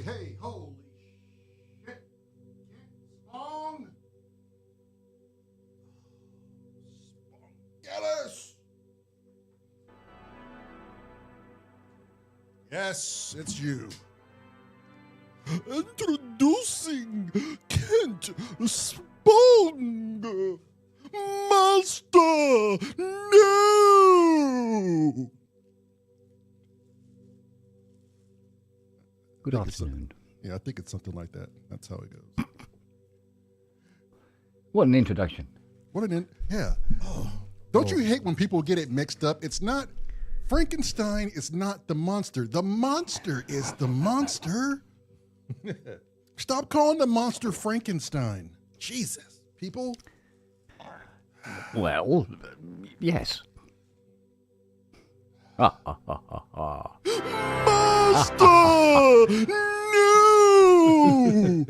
Hey, holy shit. Spawn. Spawn. Yes, it's you. Introducing Kent Spawn. Master. No. Good afternoon. Yeah, I think it's something like that. That's how it goes. What an introduction. Yeah. Oh. Don't you hate when people get it mixed up? It's not Frankenstein is not the monster. The monster is the monster. Stop calling the monster Frankenstein. Jesus, people. Well, yes. Master! No!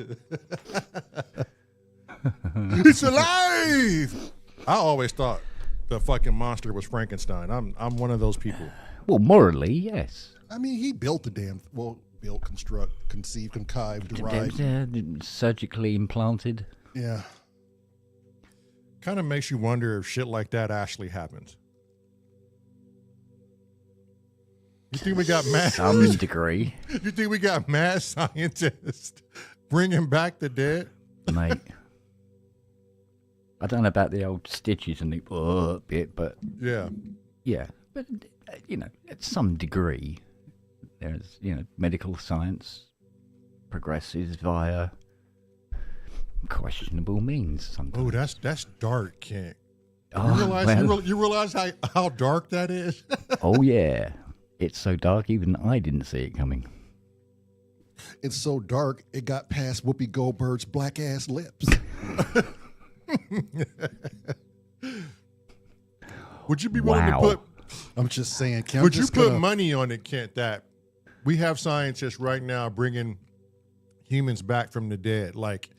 It's alive! I always thought the fucking monster was Frankenstein. I'm one of those people. Well, morally, yes. I mean, he built the damn, built, construct, conceived, contrived, derived. Surgically implanted. Yeah. Kind of makes you wonder if shit like that actually happens. You think we got mad? Some degree. You think we got mad scientists bringing back the dead? Mate. I don't know about the old stitches and the bit, but... Yeah. Yeah. But, at some degree, there's, medical science progresses via questionable means sometimes. Oh, that's dark, Kent. Oh, You realize how dark that is? Oh, yeah. It's so dark, even I didn't see it coming. It's so dark, it got past Whoopi Goldberg's black-ass lips. Would you be willing to put... I'm just saying, Kent. Would you put money on it, Kent, that we have scientists right now bringing humans back from the dead? Like,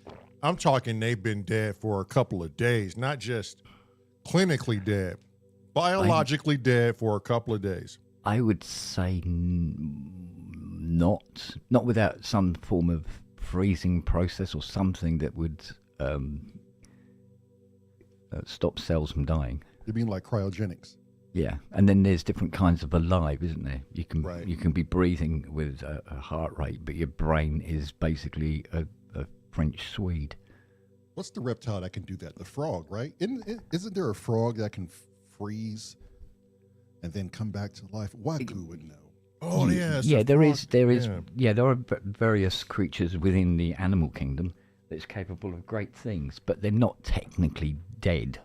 I'm talking they've been dead for a couple of days, not just clinically dead, biologically dead for a couple of days. I would say not without some form of freezing process or something that would stop cells from dying. You mean like cryogenics? Yeah, and then there's different kinds of alive, isn't there? You can Right. you can be breathing with a heart rate, but your brain is basically a French Swede. What's the reptile that can do that? The frog, right? Isn't there a frog that can freeze and then come back to life? Wagyu would know. Oh, yeah. Yeah, there are various creatures within the animal kingdom that's capable of great things, but they're not technically dead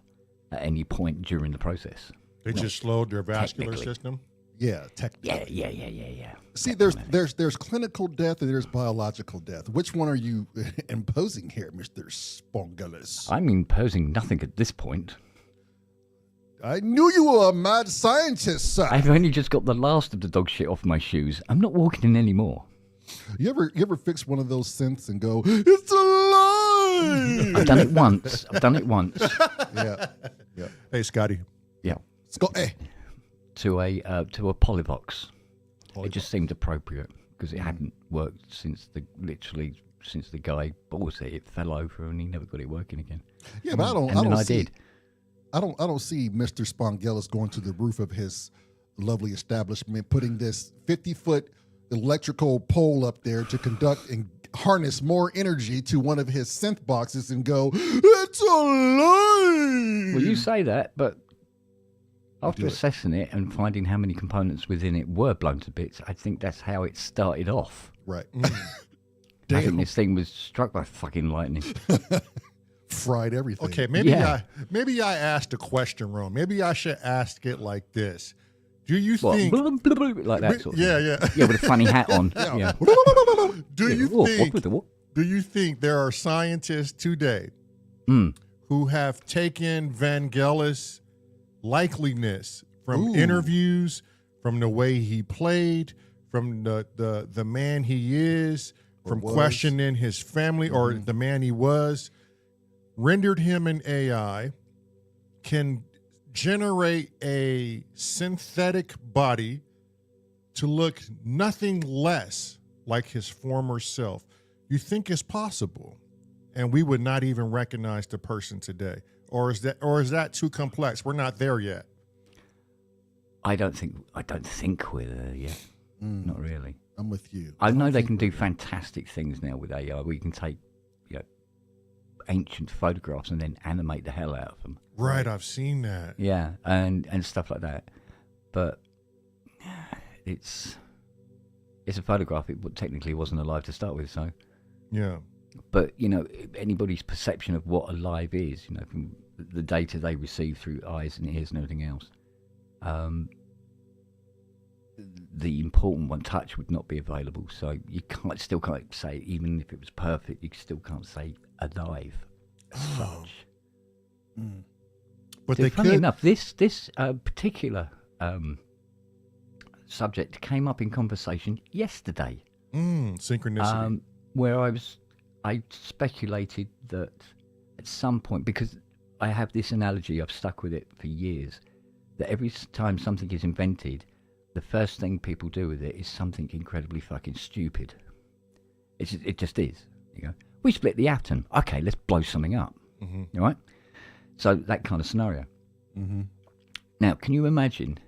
at any point during the process. They just slowed their vascular system? Yeah, technically. Yeah. See, there's clinical death and there's biological death. Which one are you imposing here, Mr. Spongulis? I'm imposing nothing at this point. I knew you were a mad scientist, sir. I've only just got the last of the dog shit off my shoes. I'm not walking in anymore. You ever fix one of those synths and go, it's alive? I've done it once. Yeah. Yeah. Hey, Scotty. Yeah. Let's go. Hey. To a Polyvox. It just seemed appropriate because it hadn't worked since the guy bought it. It fell over and he never got it working again. Yeah, but I did. I don't see Mr. Spongelis going to the roof of his lovely establishment, putting this 50-foot electrical pole up there to conduct and harness more energy to one of his synth boxes and go, "It's alive!" Well, you say that, but after do it. assessing it and finding how many components within it were blown to bits, I think that's how it started off. Right. I think this thing was struck by fucking lightning. Fried everything. Okay, maybe I asked a question wrong. Maybe I should ask it like this. Do you What? think Like that sort of thing. yeah. Yeah, with a funny hat on. Yeah. Do you think there are scientists today who have taken Vangelis' likeliness from interviews, from the way he played, from the man he is, from questioning his family or the man he was, rendered him an AI, can generate a synthetic body to look nothing less like his former self? You think it's possible, and we would not even recognize the person today? Or is that too complex? We're not there yet. I don't think we're there yet. Not really. I'm with you. I know they can do fantastic things now with AI. We can take ancient photographs and then animate the hell out of them. Right, I've seen that. Yeah, and stuff like that. But it's a photograph. It technically wasn't alive to start with, so. Yeah. But, anybody's perception of what alive is, from the data they receive through eyes and ears and everything else, the important one, touch, would not be available. So you still can't say, even if it was perfect, you still can't say alive as such. But So they funny could. enough, this particular subject came up in conversation yesterday. Synchronicity. Where I speculated that at some point, because I have this analogy, I've stuck with it for years, that every time something is invented, the first thing people do with it is something incredibly fucking stupid. It just is. We split the atom. Okay, let's blow something up. All right? So that kind of scenario. Now, can you imagine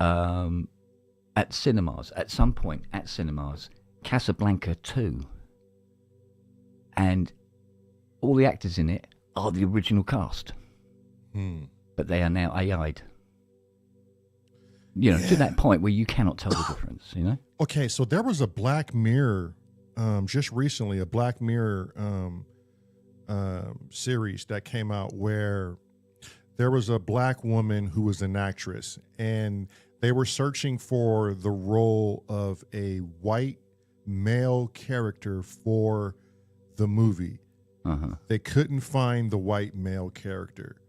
at some point at cinemas, Casablanca 2, and all the actors in it are the original cast, but they are now AI'd. To that point where you cannot tell the difference, Okay, so there was a Black Mirror, just recently, a Black Mirror series that came out where there was a black woman who was an actress, and they were searching for the role of a white male character for the movie. They couldn't find the white male character.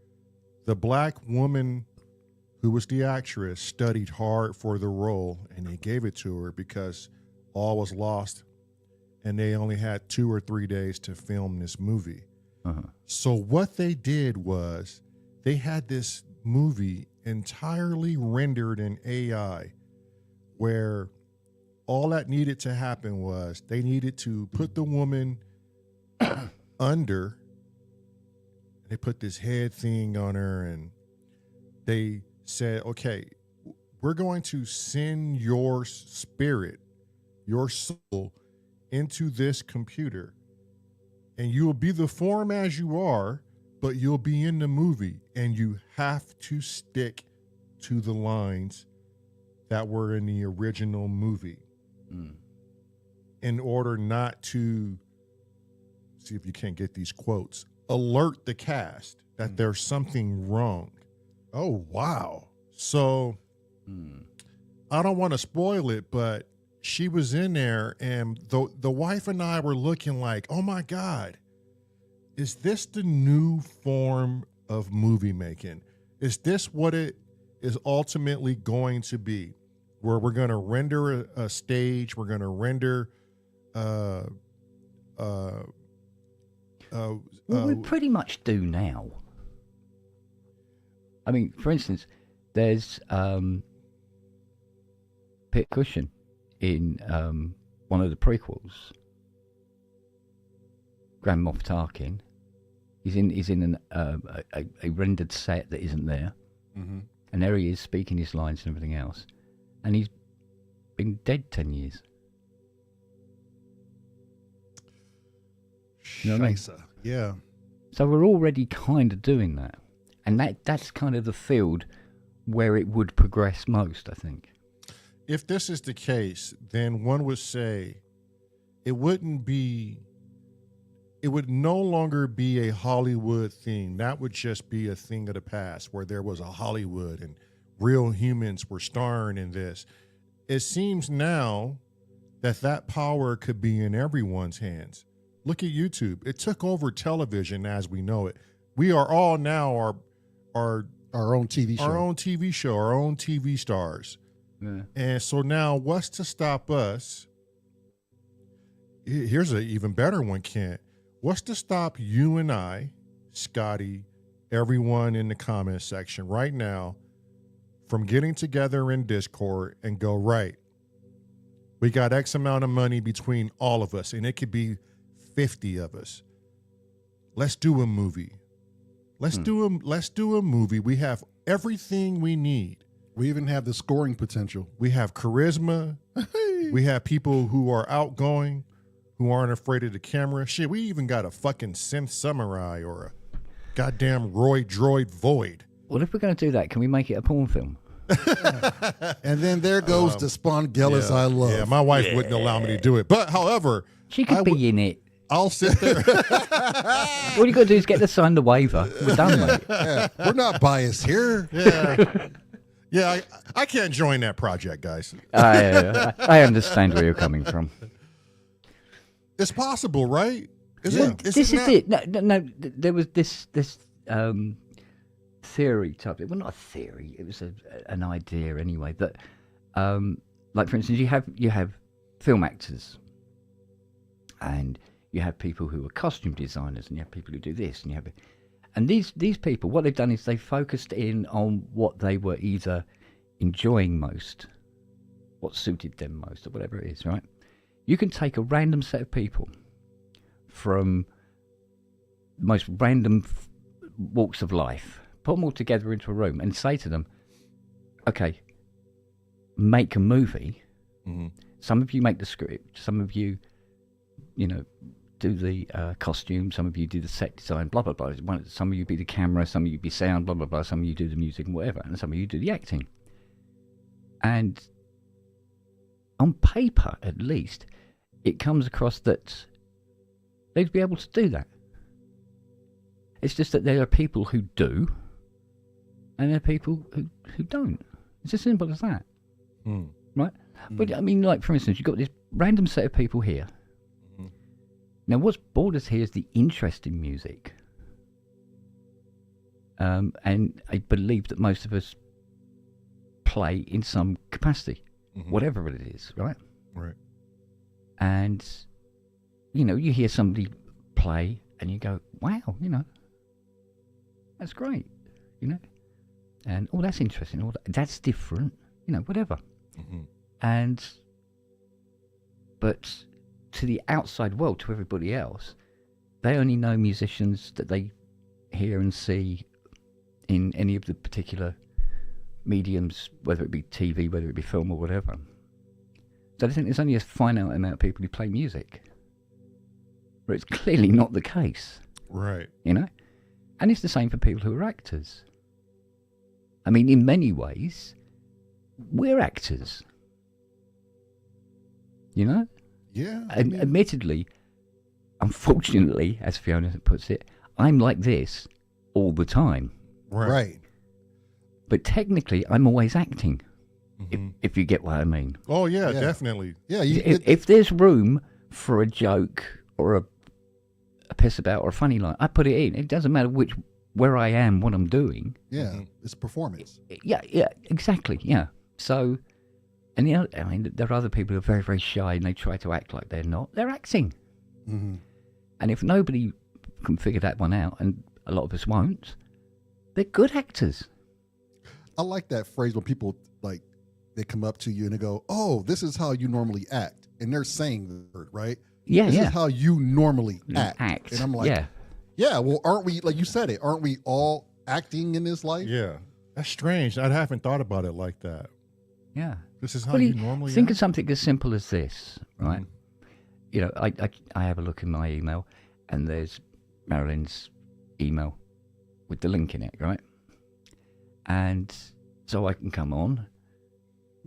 The black woman who was the actress studied hard for the role, and they gave it to her because all was lost, and they only had 2 or 3 days to film this movie. So what they did was they had this movie entirely rendered in AI, where all that needed to happen was they needed to put the woman under. They put this head thing on her, and they said, okay, we're going to send your spirit, your soul, into this computer, and you will be the form as you are, but you'll be in the movie, and you have to stick to the lines that were in the original movie in order not to, see if you can't get these quotes, alert the cast that there's something wrong. Oh, wow. So I don't want to spoil it, but she was in there, and the wife and I were looking like, oh my God, is this the new form of movie making? Is this what it is ultimately going to be? Where we're going to render a stage, we're going to render Well, we pretty much do now. I mean, for instance, there's Pit Cushion in one of the prequels. Grand Moff Tarkin. He's in a rendered set that isn't there, and there he is speaking his lines and everything else, and he's been dead 10 years. You know what I mean? Yeah. So we're already kind of doing that, and that's kind of the field where it would progress most, I think. If this is the case, then one would say it would no longer be a Hollywood thing. That would just be a thing of the past where there was a Hollywood and real humans were starring in this. It seems now that power could be in everyone's hands. Look at YouTube. It took over television as we know it. We are all now our own TV show. Our own TV show, our own TV stars. Yeah. And so now what's to stop us? Here's an even better one, Kent. What's to stop you and I, Scotty, everyone in the comment section right now from getting together in Discord and go, right, we got X amount of money between all of us, and it could be 50 of us. Let's do a movie. Let's do a movie. We have everything we need. We even have the scoring potential. We have charisma. We have people who are outgoing, who aren't afraid of the camera. Shit, we even got a fucking synth samurai or a goddamn Roy Droid Void. Well, if we're going to do that, can we make it a porn film? And then there goes the Spawn Gillis I love. Yeah, my wife wouldn't allow me to do it. But, however, She could be in it. I'll sit there. All you got to do is get to sign the waiver. We're done, mate. Yeah, we're not biased here. Yeah, I can't join that project, guys. I understand where you're coming from. It's possible, right? This is it. No. There was this theory type. Well, not a theory. It was an idea anyway. That, like for instance, you have film actors, and you have people who are costume designers, and you have people who do this, and these people. What they've done is they focused in on what they were either enjoying most, what suited them most, or whatever it is. Right? You can take a random set of people from most random walks of life, put them all together into a room and say to them, okay, make a movie. Mm-hmm. Some of you make the script, some of you, do the costume, some of you do the set design, blah, blah, blah. Some of you be the camera, some of you be sound, blah, blah, blah. Some of you do the music and whatever, and some of you do the acting. And on paper, at least, it comes across that they'd be able to do that. It's just that there are people who do, and there are people who don't. It's as simple as that. Right? But, I mean, like, for instance, you've got this random set of people here. Now, what's brought us here is the interest in music. And I believe that most of us play in some capacity, whatever it is, right? Right. And, you hear somebody play and you go, wow, that's great, and, oh, that's interesting, that's different, whatever. But to the outside world, to everybody else, they only know musicians that they hear and see in any of the particular mediums, whether it be TV, whether it be film or whatever. So I think there's only a finite amount of people who play music, but it's clearly not the case. Right. And it's the same for people who are actors. I mean, in many ways, we're actors. Yeah. And admittedly, unfortunately, as Fiona puts it, I'm like this all the time. Right. But technically, I'm always acting, if you get what I mean. Oh, yeah. Definitely. Yeah. If there's room for a joke or a piss about or a funny line, I put it in. It doesn't matter where I am, what I'm doing. Yeah, it's performance. Yeah, exactly, yeah. So, and I mean, there are other people who are very, very shy and they try to act like they're not. They're acting. And if nobody can figure that one out, and a lot of us won't. They're good actors. I like that phrase when people like they come up to you and they go, "Oh, this is how you normally act," and they're saying the word, right? Yeah, This yeah. is how you normally act. And I'm like, yeah. yeah, well, aren't we, like you said it, aren't we all acting in this life? Yeah. That's strange. I haven't thought about it like that. Yeah. This is how Well, you normally think act? of something as simple as this, right? You know, I have a look in my email, and there's Marilyn's email with the link in it, right? And so I can come on,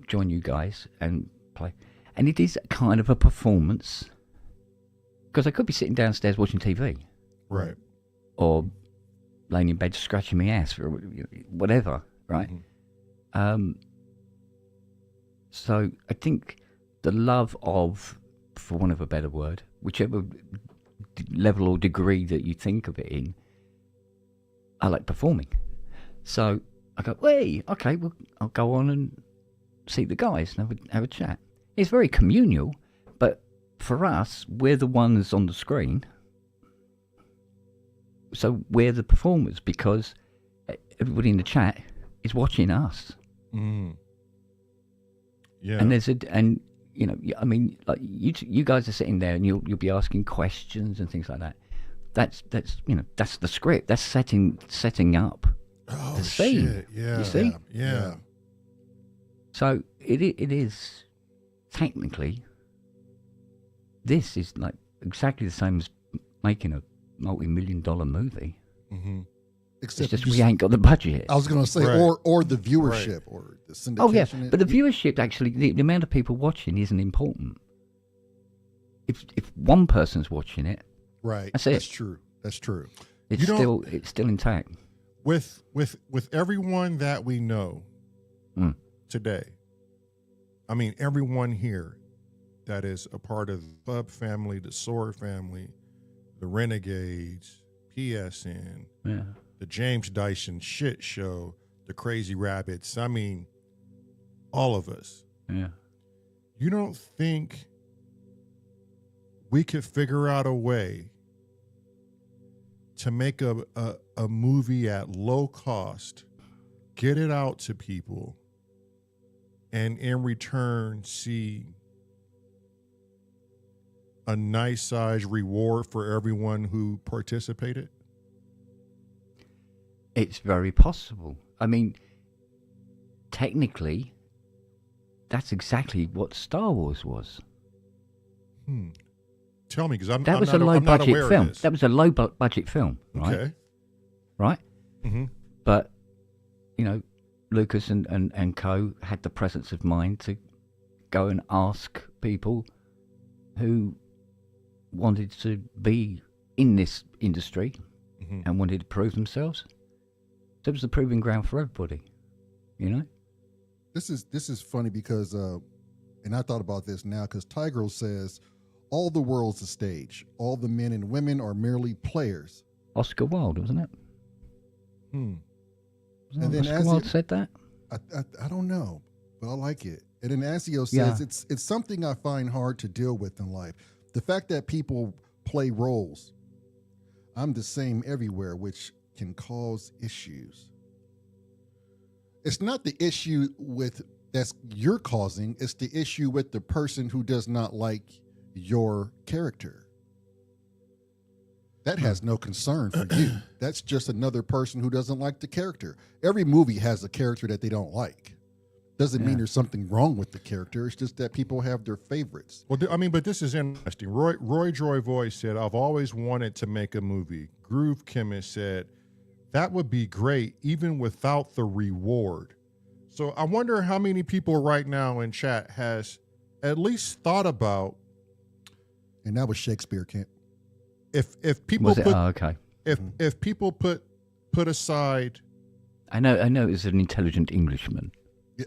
join you guys, and play. And it is kind of a performance, because I could be sitting downstairs watching TV, Right. or laying in bed scratching my ass, or whatever, right? So I think the love of, for want of a better word, whichever level or degree that you think of it in, I like performing. So I go, hey, okay, well, I'll go on and see the guys and have a chat. It's very communal, but for us, we're the ones on the screen. So we're the performers, because everybody in the chat is watching us. Mm. Yeah. And you know, I mean, like you guys are sitting there and you'll be asking questions and things like that. That's you know, that's the script. That's setting up the scene. Shit. Yeah. You see? Yeah. So it is technically, this is like exactly the same as making a multi-million-dollar movie. Mm-hmm. Except It's just we ain't got the budget. I was going to say, Right. or the viewership, or the syndication. Oh yeah, but the viewership, actually, the amount of people watching isn't important. If one person's watching it, right. that's it. That's true. That's true. It's still intact. With everyone that we know today, I mean, everyone here that is a part of the Club family, the S.O.R family, the Renegades, PSN, Yeah. the James Dyson shit show, the Crazy Rabbits. I mean, all of us. Yeah. You don't think we could figure out a way to make a movie at low cost, get it out to people, and in return see a nice size reward for everyone who participated? It's very possible. I mean, technically, that's exactly what Star Wars was. Tell me, because I'm That was not, a low I'm not budget aware film. of this. That was a low budget film, right? Okay. Right? Mm-hmm. But, you know, Lucas and co had the presence of mind to go and ask people who wanted to be in this industry and wanted to prove themselves. So it was the proving ground for everybody, you know? This is funny because, and I thought about this now, because Tigro says, all the world's a stage. All the men and women are merely players. Oscar Wilde, wasn't it? And Wasn't then Oscar Wilde said that? I don't know, but I like it. And then Asio says Yeah. it's something I find hard to deal with in life. The fact that people play roles. I'm the same everywhere, which can cause issues. It's not the issue with that's you're causing, it's the issue with the person who does not like your character. That has no concern for you. That's just another person who doesn't like the character. Every movie has a character that they don't like. Doesn't mean there's something wrong with the character. It's just that people have their favorites. Well, I mean, but this is interesting. Roy Joy Voice said, I've always wanted to make a movie. Groove Chemist said, that would be great, even without the reward. So I wonder how many people right now in chat has at least thought about. And that was Shakespeare, Kent. If people Was it? put, Oh, okay. if people put aside. I know it was an intelligent Englishman. For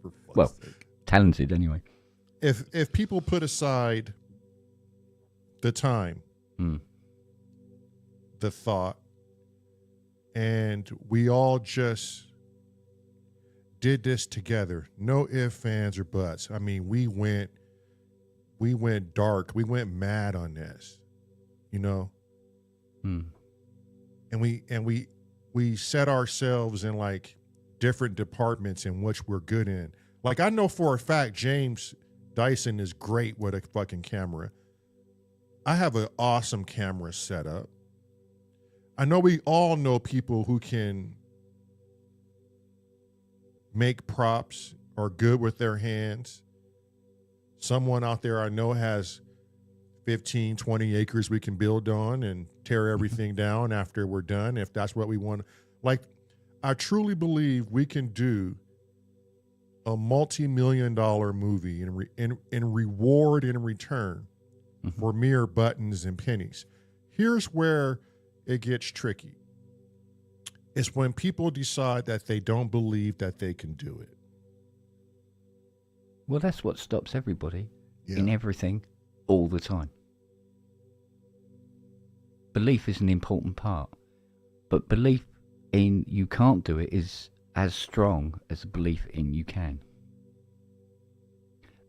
fuck's Well, sake. talented anyway. If people put aside the time, the thought, and we all just did this together, no ifs, ands, or buts. I mean, we went dark, we went mad on this, you know. Hmm. and we set ourselves in like different departments in which we're good in. Like I know for a fact James Dyson is great with a fucking camera. I have an awesome camera setup. I know we all know people who can make props, are good with their hands. Someone out there I know has 15, 20 acres we can build on and tear everything down after we're done, if that's what we want. Like, I truly believe we can do a multi-million-dollar movie and reward in return for mere buttons and pennies. Here's where it gets tricky. It's when people decide that they don't believe that they can do it. Well, that's what stops everybody Yeah. in everything all the time. Belief is an important part, but belief in you can't do it is as strong as belief in you can.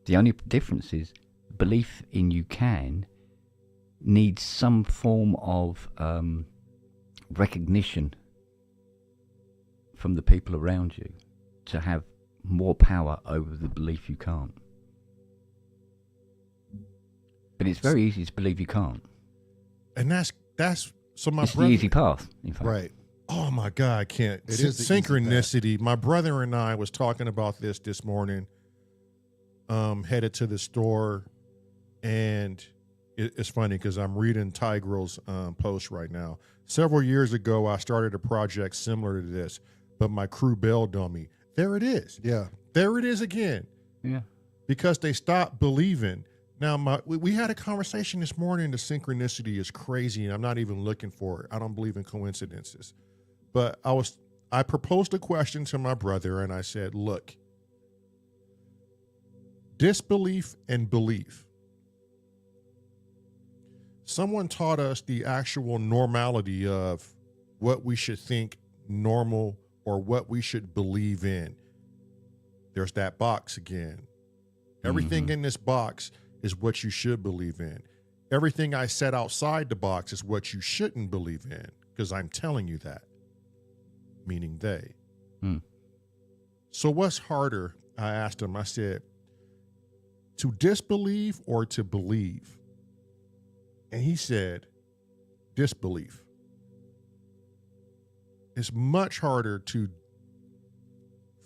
The only difference is belief in you can needs some form of recognition from the people around you to have more power over the belief you can't. But it's very easy to believe you can't. And that's so my It's the brother. easy path, in fact. Right. Oh my God, I can't. It is the easy synchronicity. My brother and I was talking about this morning. Headed to the store, and it's funny because I'm reading Tigrel's post right now. Several years ago, I started a project similar to this, but my crew bailed on me. There it is. Yeah. There it is again. Yeah. Because they stopped believing. Now, we had a conversation this morning. The synchronicity is crazy, and I'm not even looking for it. I don't believe in coincidences. But I proposed a question to my brother, and I said, look, disbelief and belief. Someone taught us the actual normality of what we should think normal or what we should believe in. There's that box again. Everything in this box is what you should believe in. Everything I set outside the box is what you shouldn't believe in, because I'm telling you that, meaning they. So what's harder? I asked him, I said, to disbelieve or to believe? And he said, disbelief. It's much harder to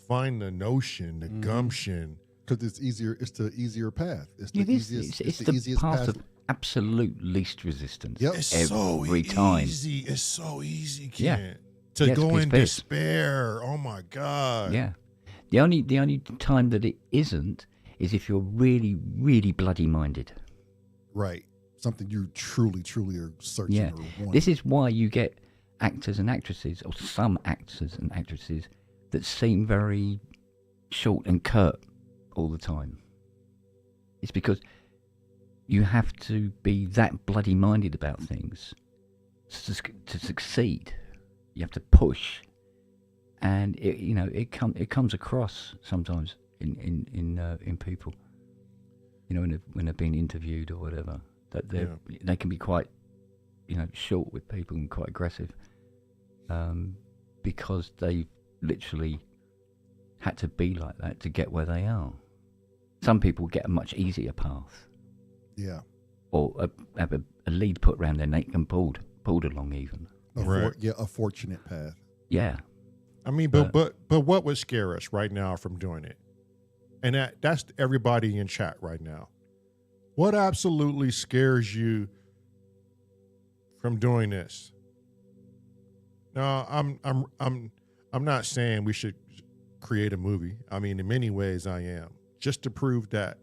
find the notion, the gumption. Because it's easier. It's the easier path. It's the It is. easiest. It's the the easiest path path. of absolute least resistance. Yep. It's so Every time. easy. It's so easy, Yeah. Kent. To Yeah, it's a go piece in of piss. despair. Oh my God. Yeah. The only time that it isn't is if you're really, really bloody minded. Right. Something you truly, truly are searching Yeah. or wanting. This is why you get actors and actresses, or some actors and actresses, that seem very short and curt all the time. It's because you have to be that bloody minded about things to succeed. You have to push, and it comes across sometimes in people. When they're being interviewed or whatever, that they can be quite short with people and quite aggressive, because they literally had to be like that to get where they are. Some people get a much easier path, Yeah. or have a lead put around their neck and pulled along even. A fortunate path. Yeah. I mean, but what would scare us right now from doing it? And that's everybody in chat right now. What absolutely scares you from doing this? Now, I'm not saying we should create a movie. I mean, in many ways I am, just to prove that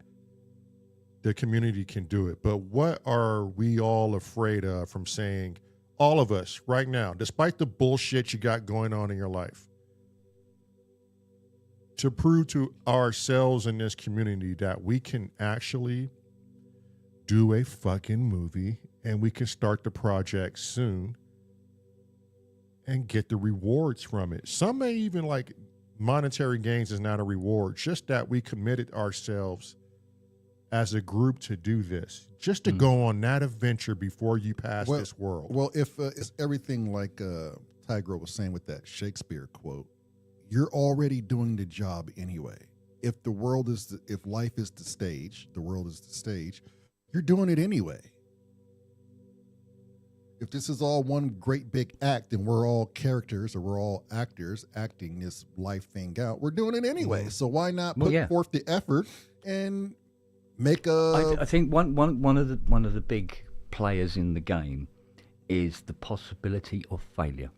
the community can do it. But what are we all afraid of from saying, all of us right now, despite the bullshit you got going on in your life, to prove to ourselves in this community that we can actually do a fucking movie and we can start the project soon and get the rewards from it. Some may even like monetary gains is not a reward, just that we committed ourselves as a group to do this, just to go on that adventure before you pass this world? Well, if it's everything like Tigra was saying with that Shakespeare quote, you're already doing the job anyway. If the world is, if life is the stage, the world is the stage, you're doing it anyway. If this is all one great big act and we're all characters or we're all actors acting this life thing out, we're doing it anyway. So why not put forth the effort and make a? I think one of the big players in the game is the possibility of failure.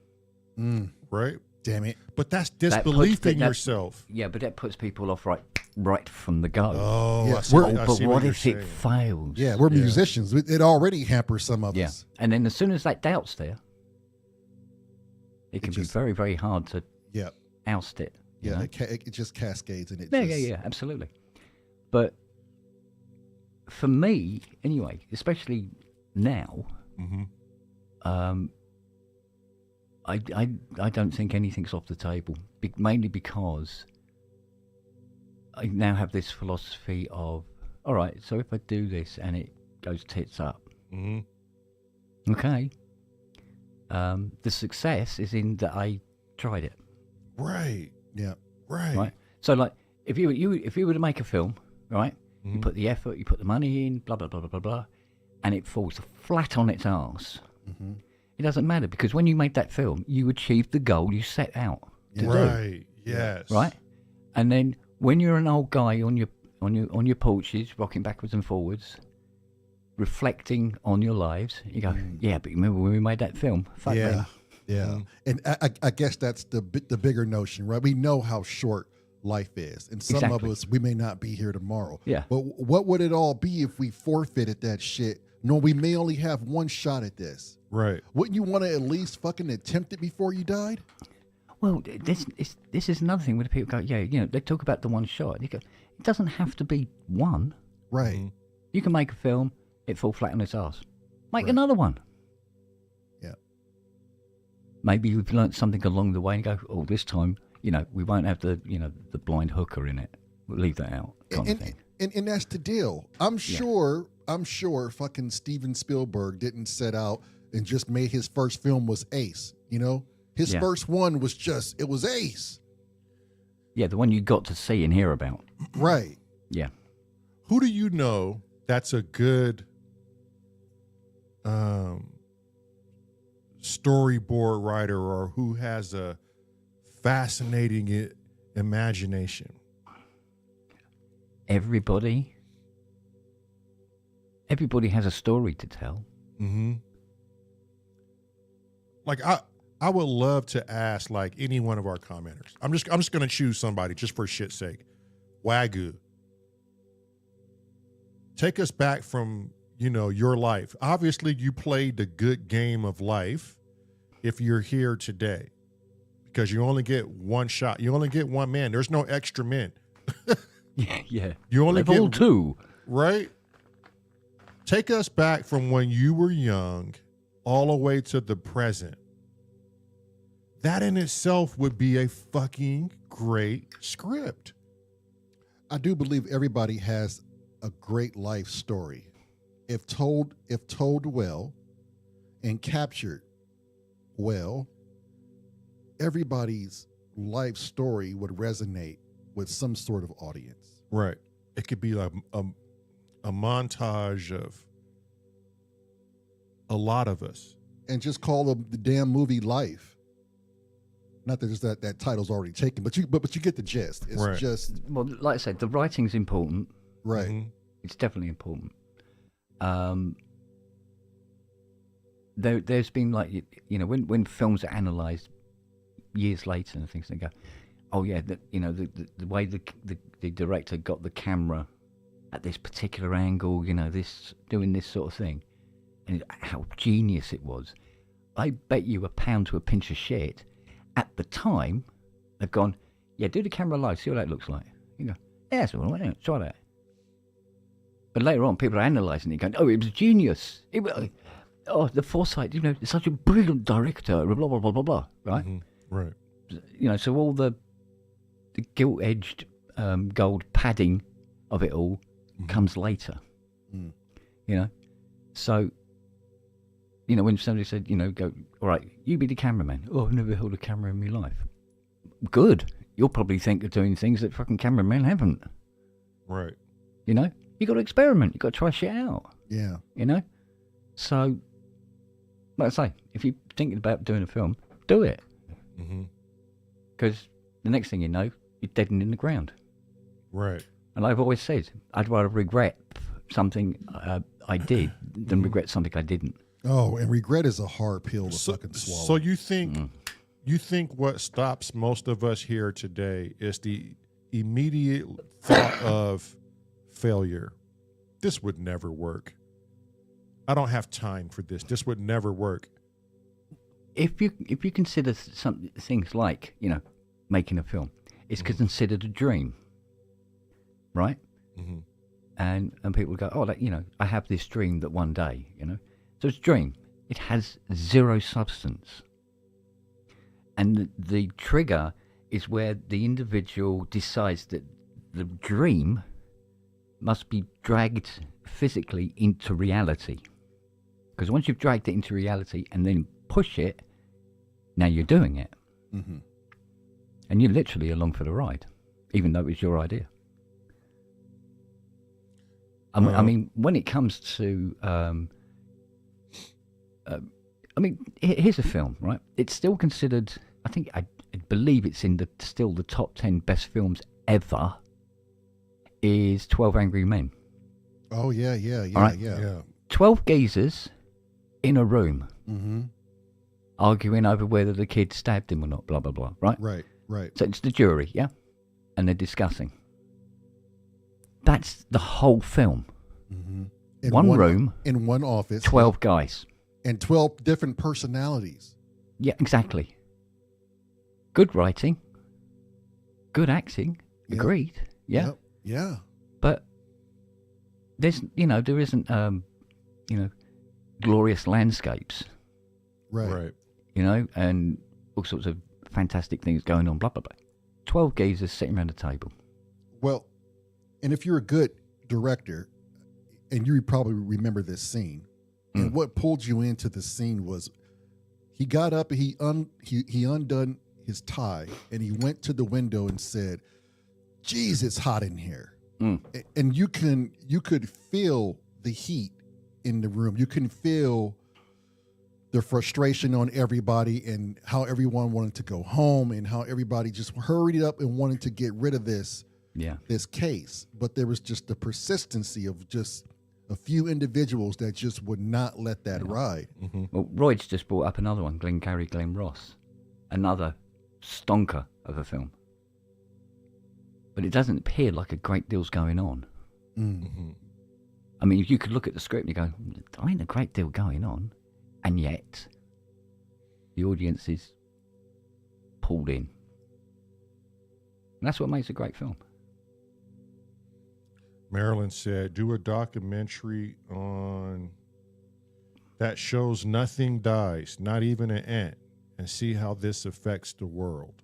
Right? Damn it! But that's disbelief in yourself. Yeah, but that puts people off right from the go. Oh, Yeah, But what if it fails? Yeah, we're musicians. It already hampers some of us. And then as soon as that doubt's there, it can be very, very hard to oust it. Yeah, it just cascades and it. Yeah, absolutely. But for me, anyway, especially now, I don't think anything's off the table, mainly because I now have this philosophy of, all right, so if I do this and it goes tits up, okay, the success is in that I tried it. Right. Yeah. Right. So like, if you were to make a film, right, you put the effort, you put the money in, blah blah blah blah blah blah, and it falls flat on its arse. It doesn't matter, because when you made that film, you achieved the goal you set out to do. Yes. Right. And then when you're an old guy on your porches, rocking backwards and forwards, reflecting on your lives, you go, yeah, but remember when we made that film? Fuck me. Yeah. And I guess that's the bigger notion, right? We know how short life is, and some of us, we may not be here tomorrow. Yeah. But what would it all be if we forfeited that shit? No, we may only have one shot at this. Right. Wouldn't you want to at least fucking attempt it before you died? Well, this is another thing where people go, they talk about the one shot. You go, it doesn't have to be one. Right. You can make a film, it fall flat on its ass. Make another one. Yeah. Maybe you've learnt something along the way and go, oh, this time, we won't have the blind hooker in it. We'll leave that out. Kind of thing. And that's the deal. I'm sure fucking Steven Spielberg didn't set out and just made his first film was ace, His first one was it was ace. Yeah, the one you got to see and hear about. Right. Yeah. Who do you know that's a good storyboard writer, or who has a fascinating imagination? Everybody has a story to tell. Like I would love to ask like any one of our commenters. I'm just going to choose somebody just for shit's sake. Wagyu. Take us back from, your life. Obviously you played the good game of life if you're here today, because you only get one shot. You only get one man. There's no extra men. Yeah. You only Level get 2. Right? Take us back from when you were young all the way to the present. That in itself would be a fucking great script. I do believe everybody has a great life story. If told well and captured well, everybody's life story would resonate with some sort of audience. Right. It could be like a montage of a lot of us. And just call the damn movie Life. Not that that title's already taken, but you get the gist. It's just, well, like I said, the writing's important. Right. Mm-hmm. It's definitely important. There's been when films are analysed years later and things, they go, oh yeah, the way the director got the camera at this particular angle, doing this sort of thing, and how genius it was. I bet you £1 to a pinch of shit. At the time, they've gone, yeah, do the camera live, see what that looks like. You go, yeah, that's all right, try that. But later on, people are analysing it, going, oh, it was genius. The foresight, such a brilliant director, blah, blah, blah, blah, blah, right? Mm-hmm. Right. So all the gilt-edged gold padding of it all comes later. Mm. You know, so you know when somebody said, you know, go, all right, you be the cameraman. Oh, I've never held a camera in my life. Good. You'll probably think of doing things that fucking cameramen haven't. Right. You know, you got to experiment. You got to try shit out. Yeah. You know, so like I say, if you're thinking about doing a film, do it. Because the next thing you know, you're deadened in the ground. Right. And I've always said, I'd rather regret something I did than regret something I didn't. Oh, and regret is a hard pill to fucking swallow. So you think what stops most of us here today is the immediate thought of failure. This would never work. I don't have time for this. This would never work. If you consider some things like, you know, making a film, it's considered a dream, right? Mm-hmm. And people go, oh, you know, I have this dream that one day, you know. So it's a dream. It has zero substance. And the trigger is where the individual decides that the dream must be dragged physically into reality. Because once you've dragged it into reality and then push it, now you're doing it. Mm-hmm. And you're literally along for the ride, even though it was your idea. I mean, when it comes to, here's a film, right? It's still considered, I believe it's in still the top 10 best films ever, is 12 Angry Men. Oh, yeah. Right. Yeah. 12 geezers in a room Mm-hmm. arguing over whether the kid stabbed him or not, blah, blah, blah, right? Right. So it's the jury, yeah? And they're discussing. That's the whole film. Mm-hmm. In One room. In one office. 12 guys. And 12 different personalities. Yeah, exactly. Good writing. Good acting. Yep. Agreed. Yeah. Yep. Yeah. But there isn't, glorious landscapes, Right. and all sorts of fantastic things going on, blah, blah, blah. 12 geezers sitting around a table. Well, and if you're a good director, and you probably remember this scene, and what pulled you into the scene was he got up and he undone his tie and he went to the window and said, "Geez, it's hot in here." And you could feel the heat in the room. You can feel the frustration on everybody and how everyone wanted to go home and how everybody just hurried up and wanted to get rid of this case. But there was just the persistency of just a few individuals that just would not let that ride. Mm-hmm. Well, Royd's just brought up another one, Glengarry Glen Ross, another stonker of a film. But it doesn't appear like a great deal's going on. Mm-hmm. I mean, you could look at the script and you go, there ain't a great deal going on. And yet, the audience is pulled in. And that's what makes a great film. Marilyn said, do a documentary on that shows nothing dies, not even an ant, and see how this affects the world.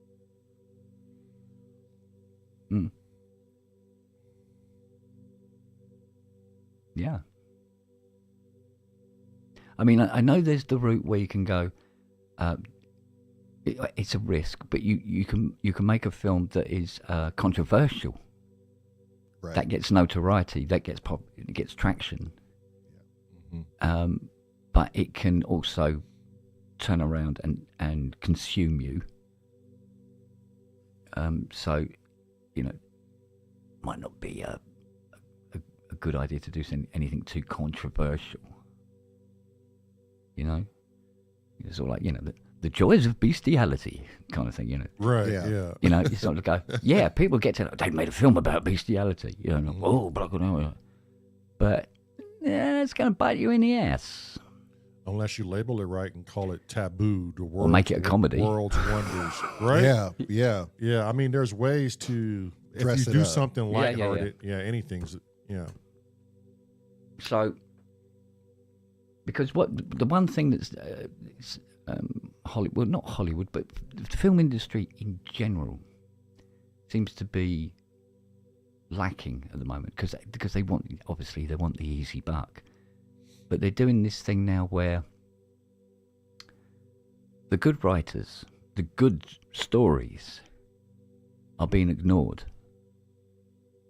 Yeah. I mean, I know there's the route where you can go, it's a risk, but you can make a film that is controversial. Right. That gets notoriety, that gets it gets traction. Mm-hmm. But it can also turn around and consume you. So, might not be a good idea to do anything too controversial. It's all like, the joys of bestiality kind of thing, Right, Yeah. yeah. It's not to go, yeah, people get to know, they made a film about bestiality, oh, blah, blah, blah. But it's going to bite you in the ass. Unless you label it right and call it taboo, the world, Or make it a comedy. World's wonders, right? Yeah. Yeah, I mean, there's ways to, Dress if it you do up. something Yeah, lighthearted, anything's, So, because the one thing that's Hollywood, not Hollywood, but the film industry in general seems to be lacking at the moment because they want the easy buck, but they're doing this thing now where the good writers, the good stories, are being ignored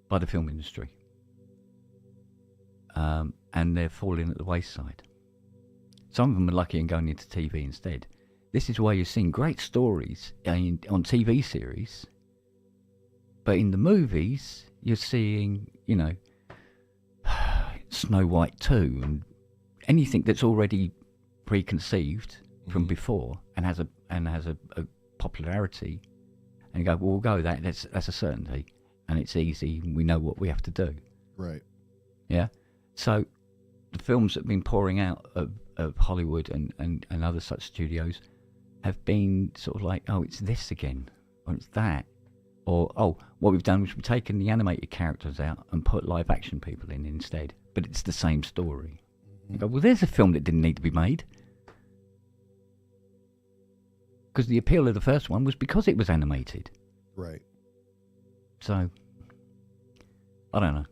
by the film industry, and they're falling at the wayside. Some of them are lucky and going into TV instead. This is why you're seeing great stories on TV series, but in the movies you're seeing, Snow White 2 and anything that's already preconceived from before and has a popularity, and you go, well, we'll go with that's a certainty, and it's easy, and we know what we have to do. Right. Yeah. So the films that have been pouring out of Hollywood and other such studios have been sort of like, oh, it's this again, or it's that, or oh, what we've done is we've taken the animated characters out and put live action people in instead, but it's the same story. You go, well, there's a film that didn't need to be made, because the appeal of the first one was because it was animated. Right. So I don't know.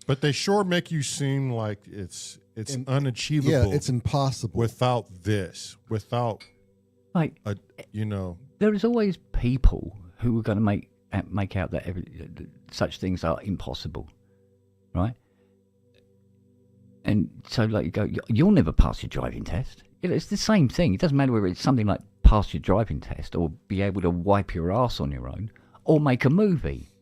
But they sure make you seem like it's unachievable. Yeah, it's impossible without this, without like There is always people who are going to make out that such things are impossible, right? And so, like, you go, you'll never pass your driving test. It's the same thing. It doesn't matter whether it's something like pass your driving test or be able to wipe your ass on your own or make a movie.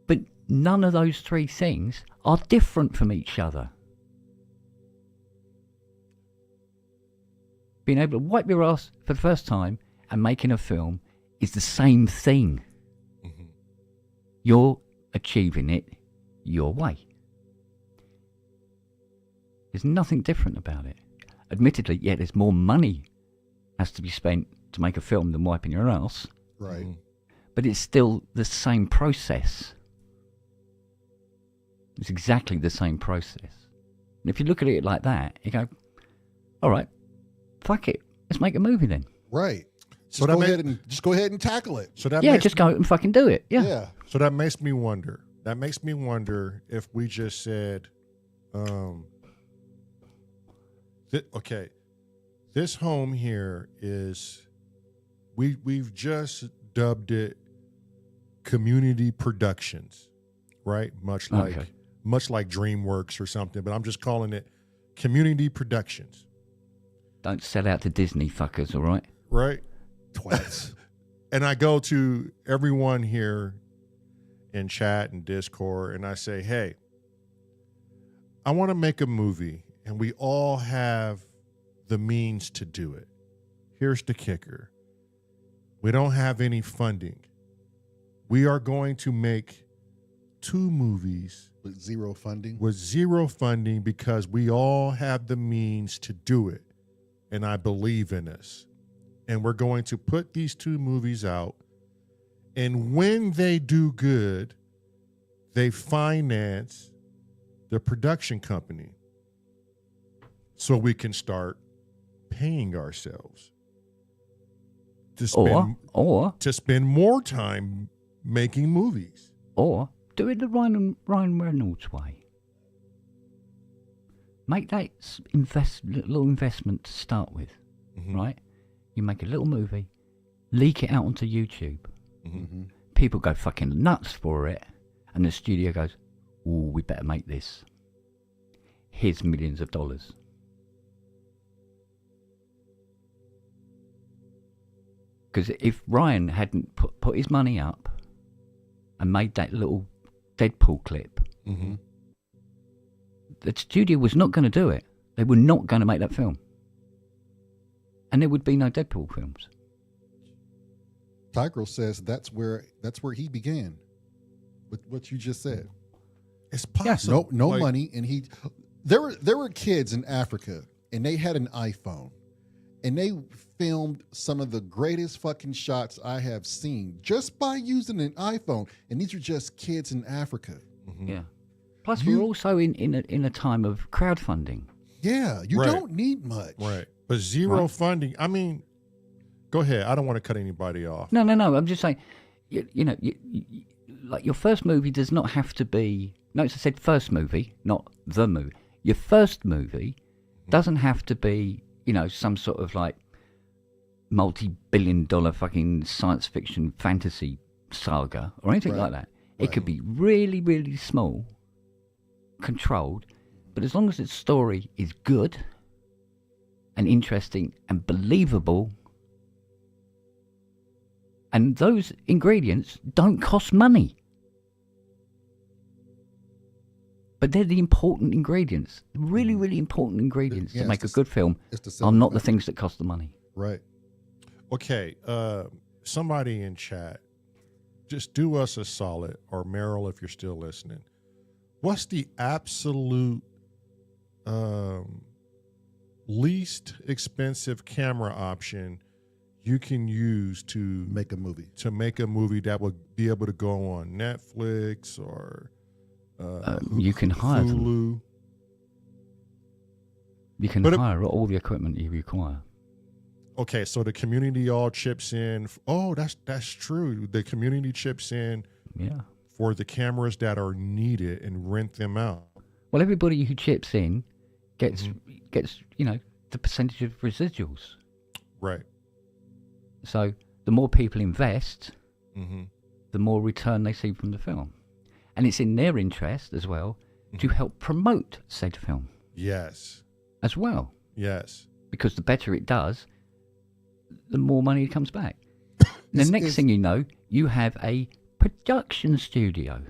But none of those three things are different from each other. Being able to wipe your ass for the first time and making a film is the same thing. You're achieving it your way. There's nothing different about it. Admittedly, yeah, there's more money has to be spent to make a film than wiping your ass. Right. But it's still the same process. It's exactly the same process. And if you look at it like that, you go, all right, fuck it. Let's make a movie then. Right. So Just go ahead and tackle it. So that Yeah, just go and fucking do it. Yeah. Yeah. So that makes me wonder. That makes me wonder if we just said, okay, this home here is, we've just dubbed it community productions, right? Much like DreamWorks or something, but I'm just calling it community productions. Don't sell out to Disney, fuckers, all right? Right? Twats. And I go to everyone here in chat and Discord, and I say, hey, I want to make a movie, and we all have the means to do it. Here's the kicker. We don't have any funding. We are going to make 2 movies With zero funding? Because we all have the means to do it. And I believe in us. And we're going to put these 2 movies out. And when they do good, they finance the production company so we can start paying ourselves to spend more time making movies. Or do it the Ryan Reynolds way. Make that little investment to start with, right? You make a little movie, leak it out onto YouTube. People go fucking nuts for it, and the studio goes, "Ooh, we better make this. Here's millions of dollars." Because if Ryan hadn't put his money up and made that little Deadpool clip, the studio was not going to do it. They were not going to make that film. And there would be no Deadpool films. Tigro says that's where he began with what you just said. It's possible. No money, and there were kids in Africa, and they had an iPhone, and they filmed some of the greatest fucking shots I have seen just by using an iPhone, and these are just kids in Africa. Yeah. Plus, we're also in a time of crowdfunding. Yeah, you don't need much. Right. But zero funding. I mean, go ahead. I don't want to cut anybody off. No. I'm just saying, like your first movie does not have to be. Notice I said first movie, not the movie. Your first movie doesn't have to be, some sort of like multi-billion-dollar fucking science fiction fantasy saga or anything like that. It could be really, really small, controlled, but as long as its story is good and interesting and believable, and those ingredients don't cost money. But they're the important ingredients, really, really important ingredients to make a good film are not the things that cost the money. Right. Okay, somebody in chat, just do us a solid, or Meryl, if you're still listening. What's the absolute least expensive camera option you can use to make a movie? To make a movie that would be able to go on Netflix or you can hire Hulu. them. You can hire all the equipment you require. Okay, so the community all chips in. Oh, that's true. The community chips in for the cameras that are needed and rent them out. Well, everybody who chips in gets the percentage of residuals. Right. So the more people invest, the more return they see from the film. And it's in their interest as well to help promote said film. Yes. As well. Yes. Because the better it does, the more money comes back. The next thing you know, you have a production studio.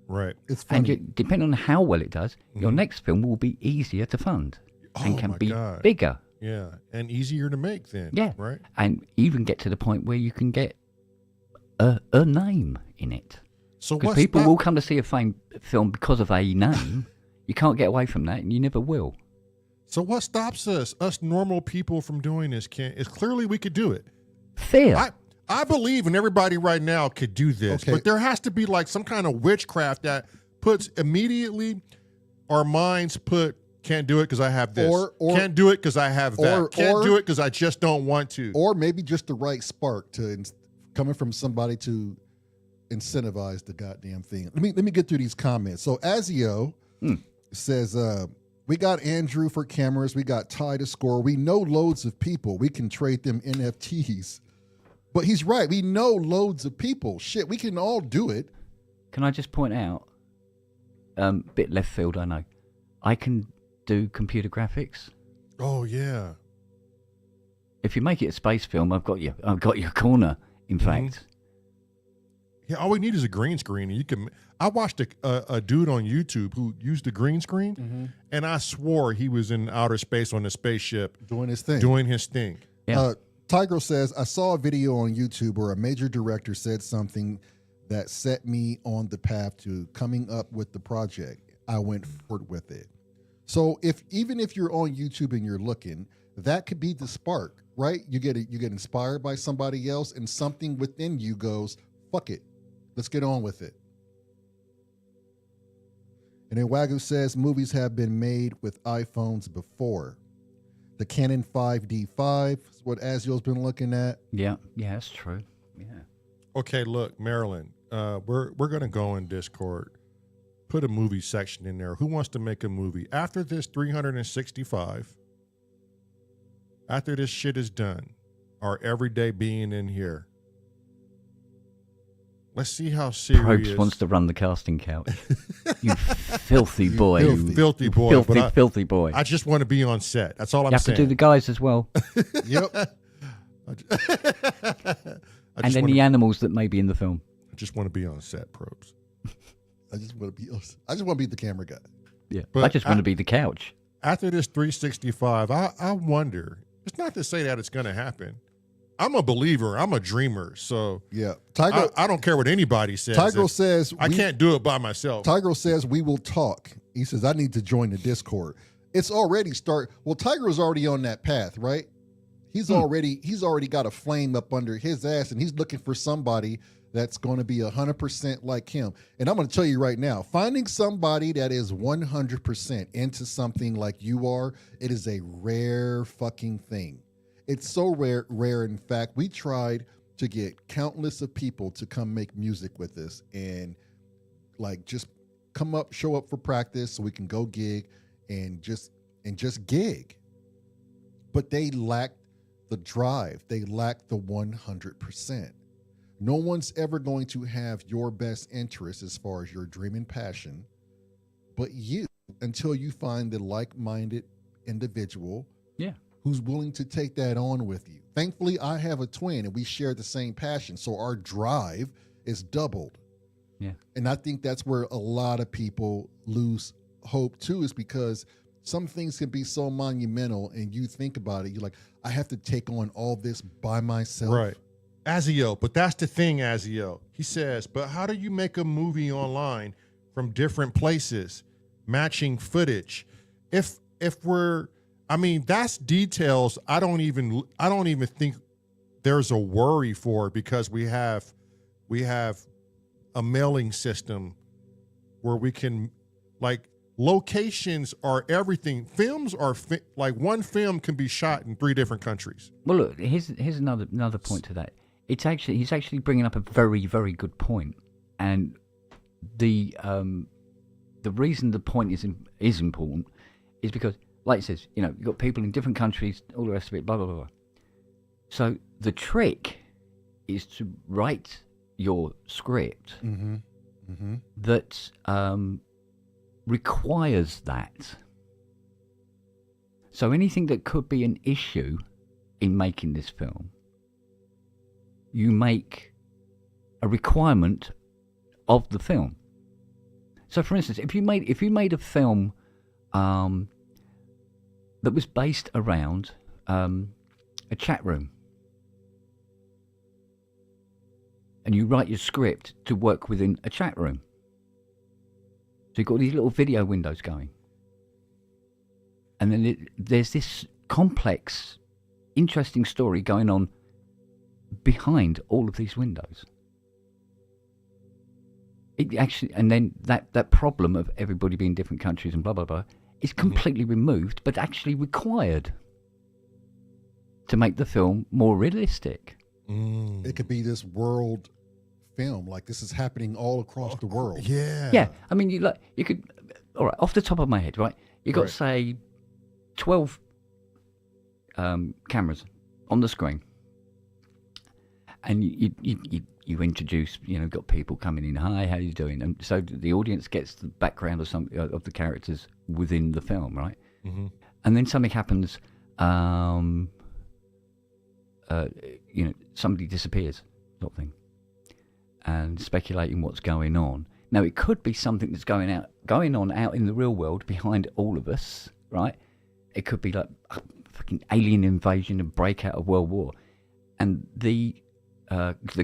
Right. It's funny. And depending on how well it does, your next film will be easier to fund and can be bigger. Yeah, and easier to make then. Yeah. Right. And even get to the point where you can get a name in it. So because people will come to see a film because of a name. You can't get away from that, and you never will. So what stops us normal people, from doing this? Is clearly we could do it. Fear. I believe in everybody right now could do this, but there has to be like some kind of witchcraft that puts immediately our minds can't do it because I have this. Or can't do it because I have that. Can't do it because I just don't want to. Or maybe just the right spark coming from somebody to incentivize the goddamn thing. Let me get through these comments. So Azio says, we got Andrew for cameras. We got Ty to score. We know loads of people. We can trade them NFTs. But he's right. We know loads of people. Shit, we can all do it. Can I just point out, bit left field, I know. I can do computer graphics. Oh yeah. If you make it a space film, I've got your corner. In fact. Yeah, all we need is a green screen, and you can. I watched a dude on YouTube who used a green screen, and I swore he was in outer space on a spaceship doing his thing. Yeah. Tiger says, I saw a video on YouTube where a major director said something that set me on the path to coming up with the project. I went forward with it. So even if you're on YouTube and you're looking, that could be the spark, right? You get inspired by somebody else, and something within you goes, fuck it. Let's get on with it. And then Wagyu says movies have been made with iPhones before. The Canon 5D5 is what Azio's been looking at. Yeah, that's true. Yeah. Okay, look, Marilyn, we're gonna go in Discord, put a movie section in there. Who wants to make a movie after this 365? After this shit is done, our everyday being in here. Let's see how serious. Probes wants to run the casting couch. You filthy boy. Filthy boy. Filthy boy. I just want to be on set. That's all I'm saying. You have to do the guys as well. Yep. And then the animals that may be in the film. I just want to be on set, Probes. I just want to be the camera guy. Yeah. But I just want to be the couch. After this 365, I wonder. It's not to say that it's going to happen. I'm a believer. I'm a dreamer. So yeah, I don't care what anybody says. Tigro says I can't do it by myself. Tigro says we will talk. He says I need to join the Discord. It's already Well, Tigro's already on that path, right? He's already got a flame up under his ass, and he's looking for somebody that's going to be 100% like him. And I'm going to tell you right now, finding somebody that is 100% into something like you are, it is a rare fucking thing. It's so rare. In fact, we tried to get countless of people to come make music with us and like just show up for practice so we can go gig and just gig. But they lacked the drive. They lacked the 100%. No one's ever going to have your best interest as far as your dream and passion, but you, until you find the like-minded individual who's willing to take that on with you. Thankfully, I have a twin and we share the same passion, so our drive is doubled. Yeah. And I think that's where a lot of people lose hope too, is because some things can be so monumental and you think about it, you're like, I have to take on all this by myself. Right. Azio, but that's the thing, Azio. He says, but how do you make a movie online from different places, matching footage? If we're, I mean, that's details I don't even think there's a worry for, because we have a mailing system where we can, like, locations are everything. Films are like one film can be shot in 3 different countries. Well, look, here's another point to that. He's actually bringing up a very, very good point, and the reason the point is important is because, like it says, you know, you've got people in different countries, all the rest of it, blah blah blah. So the trick is to write your script that requires that. So anything that could be an issue in making this film, you make a requirement of the film. So, for instance, if you made a film that was based around a chat room, and you write your script to work within a chat room, so you've got these little video windows going, and then there's this complex, interesting story going on behind all of these windows. It actually, and then that problem of everybody being different countries and blah blah blah is completely removed, but actually required to make the film more realistic. It could be this world film, like this is happening all across the world. Yeah. I mean, you could, all right, off the top of my head, right? You got say 12 cameras on the screen, and you introduce, you know, got people coming in. Hi, how you doing? And so the audience gets the background of the characters within the film, right? And then something happens. You know, somebody disappears, sort of thing, and speculating what's going on. Now, it could be something that's going on out in the real world behind all of us, right? It could be like a fucking alien invasion and breakout of World War, and the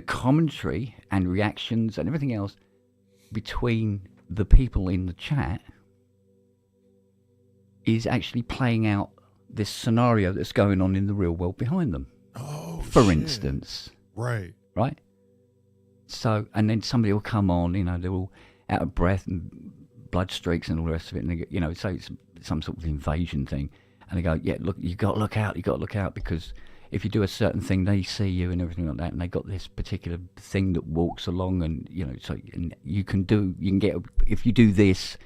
commentary and reactions and everything else between the people in the chat is actually playing out this scenario that's going on in the real world behind them. Oh, for instance. Right. So, and then somebody will come on, you know, they're all out of breath and blood streaks and all the rest of it, and they, you know, so it's some sort of invasion thing, and they go, yeah, look, you got to look out, because if you do a certain thing, they see you and everything like that, and they got this particular thing that walks along, and you know, so and you can get, if you do this,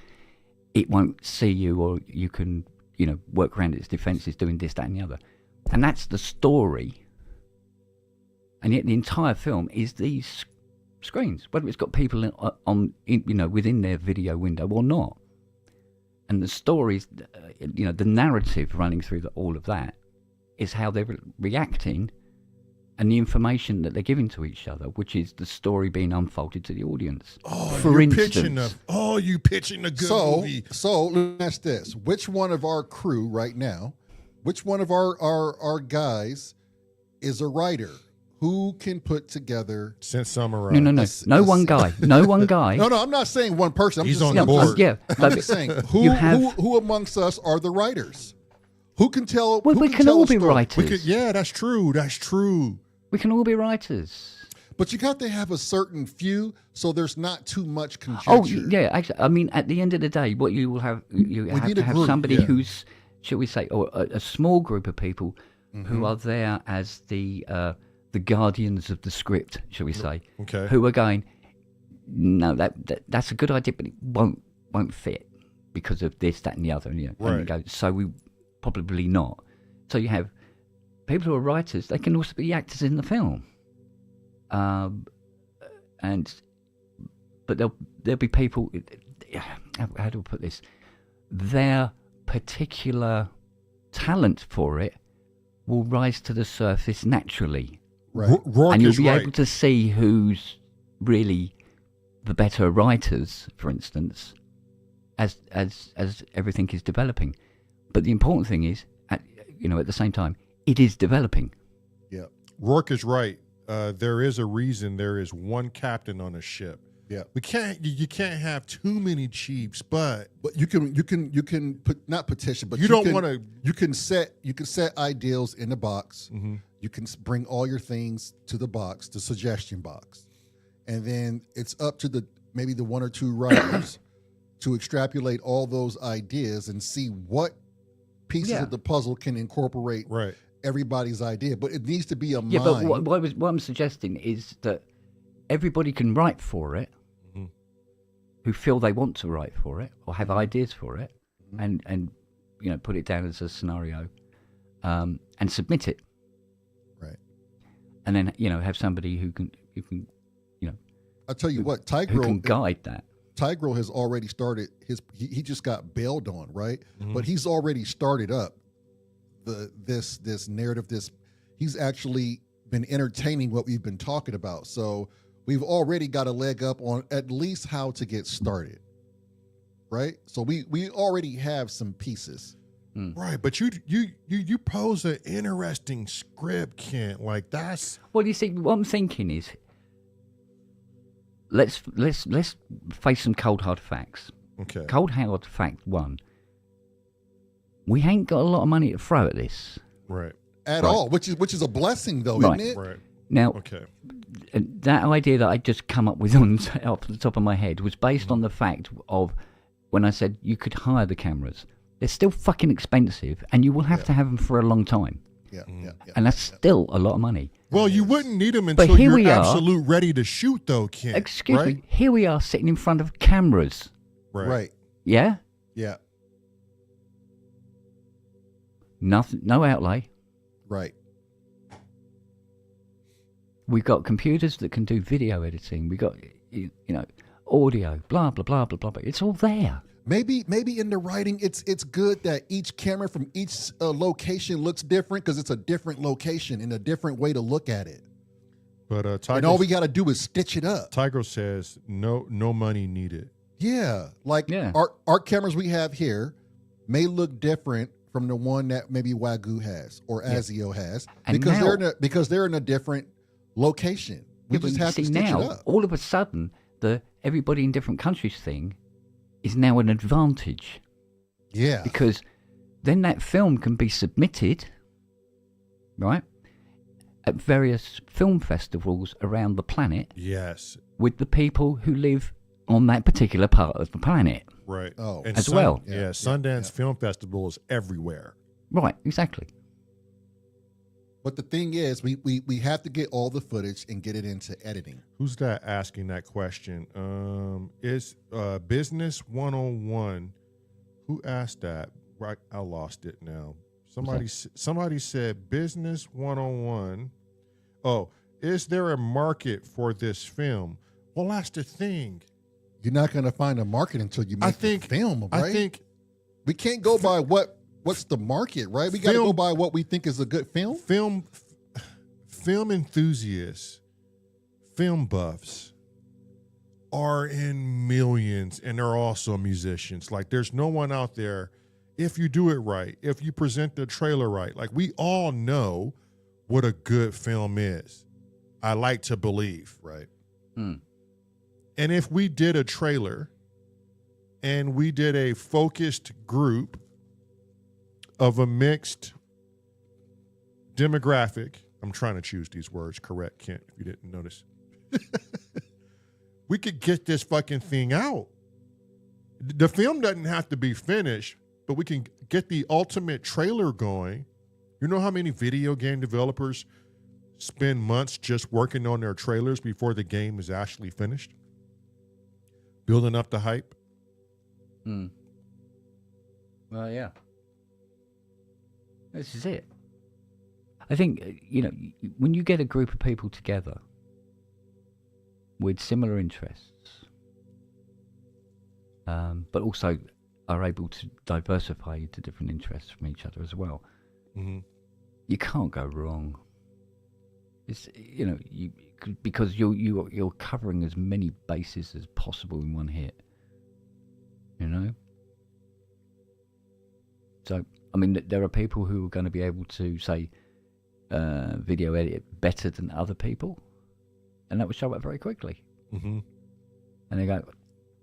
it won't see you, or you can, you know, work around its defenses doing this, that, and the other, and that's the story. And yet the entire film is these screens, whether it's got people you know, within their video window or not. And the stories, you know, the narrative running through all of that is how they're reacting, and the information that they're giving to each other, which is the story being unfolded to the audience. Oh, for instance, you pitching a good movie. So let me ask this: which one of our crew right now, which one of our guys is a writer? Who can put together? Since summarize. No one guy. No, I'm not saying one person. He's on the board. Yeah, I'm just saying who amongst us are the writers? Who can tell? Well, we can all be writers. That's true. We can all be writers. But you got to have a certain few, so there's not too much conjecture. Oh, yeah. Actually, I mean, at the end of the day, what you will have, you have to have group, somebody who's, shall we say, or a small group of people who are there as the the guardians of the script, shall we say, Okay. who are going, no, that's a good idea, but it won't fit because of this, that, and the other. And, and Right. you go, so we probably not. So you have people who are writers. They can also be actors in the film, but there'll be people. How do I put this? Their particular talent for it will rise to the surface naturally. Right. Rourke And you'll is be right. able to see who's really the better writers, for instance, as everything is developing. But the important thing is, at the same time, it is developing. Yeah. Rourke is right. There is a reason there is one captain on a ship. Yeah. You can't have too many chiefs, but you can put not petition, but You don't can- wanna- You can set ideals in the box. Mm-hmm. You can bring all your things to the box, the suggestion box, and then it's up to maybe the one or two writers to extrapolate all those ideas and see what pieces Yeah. of the puzzle can incorporate right. everybody's idea. But it needs to be a Yeah, mind. but what I'm suggesting is that everybody can write for it, Mhm. who feel they want to write for it or have ideas for it, Mhm. and put it down as a scenario, and submit it. Right. And then have somebody who can I'll tell you what, who can guide that. Tigro has already started he just got bailed on, right? Mhm. But he's already started up this narrative. He's actually been entertaining what we've been talking about. So we've already got a leg up on at least how to get started. Right? So we already have some pieces. Right, but you pose an interesting script, Kent. Like that's Well, you see, what I'm thinking is, let's face some cold hard facts. okay. Cold hard fact one: we ain't got a lot of money to throw at this. Right, At Right. all, which is a blessing though, Right. isn't it? right. Now, Okay. that idea that I just come up with off the top of my head was based on the fact of when I said you could hire the cameras. They're still fucking expensive, and you will have to have them for a long time, Yeah, yeah. and that's still a lot of money. Well, you wouldn't need them But until here you're we are. absolute ready to shoot, though, Kent. Excuse right? me, here we are sitting in front of cameras. Right. Yeah, Yeah. nothing, no outlay. Right. We've got computers that can do video editing. We got audio, blah blah blah blah blah. Blah. It's all there. Maybe in the writing, it's good that each camera from each location looks different because it's a different location and a different way to look at it. But And all we got to do is stitch it up. Tigro says no money needed. Yeah, like Yeah. our cameras we have here may look different from the one that maybe Wagyu has or Azio has And because they're in a different location. We Yeah, but just you have to see stitch now, it up. all of a sudden, the everybody in different countries thing is now an advantage, Yeah, because then that film can be submitted, right, at various film festivals around the planet Yes. with the people who live on that particular part of the planet. Right. Oh. And As well. Yeah, Sundance Film Festival is everywhere. Right, exactly. but the thing is, we have to get all the footage and get it into editing. Who's that asking that question? Is Business 101? Who asked that? Right, I lost it now. Somebody said Business 101. Oh, is there a market for this film? Well, that's the thing. You're not going to find a market until you make the film, right? I think we can't go by what's the market, right? We got to Film- go by what we think is a good film. film enthusiasts, film buffs are in millions, and they're also musicians. Like, there's no one out there, if you do it right, if you present the trailer right, like, we all know what a good film is. I like to believe. Right. And if we did a trailer and we did a focused group of a mixed demographic, I'm trying to choose these words correct, Kent, if you didn't notice. We could get this fucking thing out. The film doesn't have to be finished, but we can get the ultimate trailer going. You know how many video game developers spend months just working on their trailers before the game is actually finished, building up the hype. Well, yeah. This is it. I think, when you get a group of people together with similar interests, but also are able to diversify into different interests from each other as well, you can't go wrong. It's because you're covering as many bases as possible in one hit. So I mean, there are people who are going to be able to say video edit better than other people, and that will show up very quickly. And they go,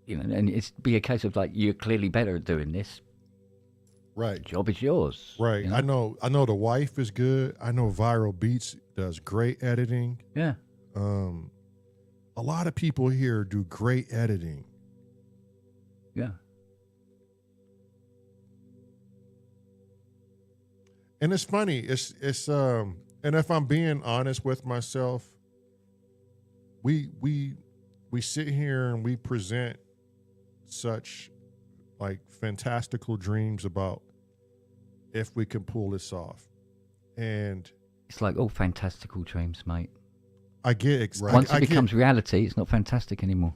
and it's be a case of like, you're clearly better at doing this. Right. Job is yours. Right. I know the wife is good. I know Viral Beats does great editing. Yeah. A lot of people here do great editing. Yeah. And it's funny. It's and if I'm being honest with myself, we sit here and we present such like fantastical dreams about if we can pull this off. And it's like all fantastical dreams, mate. I get once it becomes reality, it's not fantastic anymore.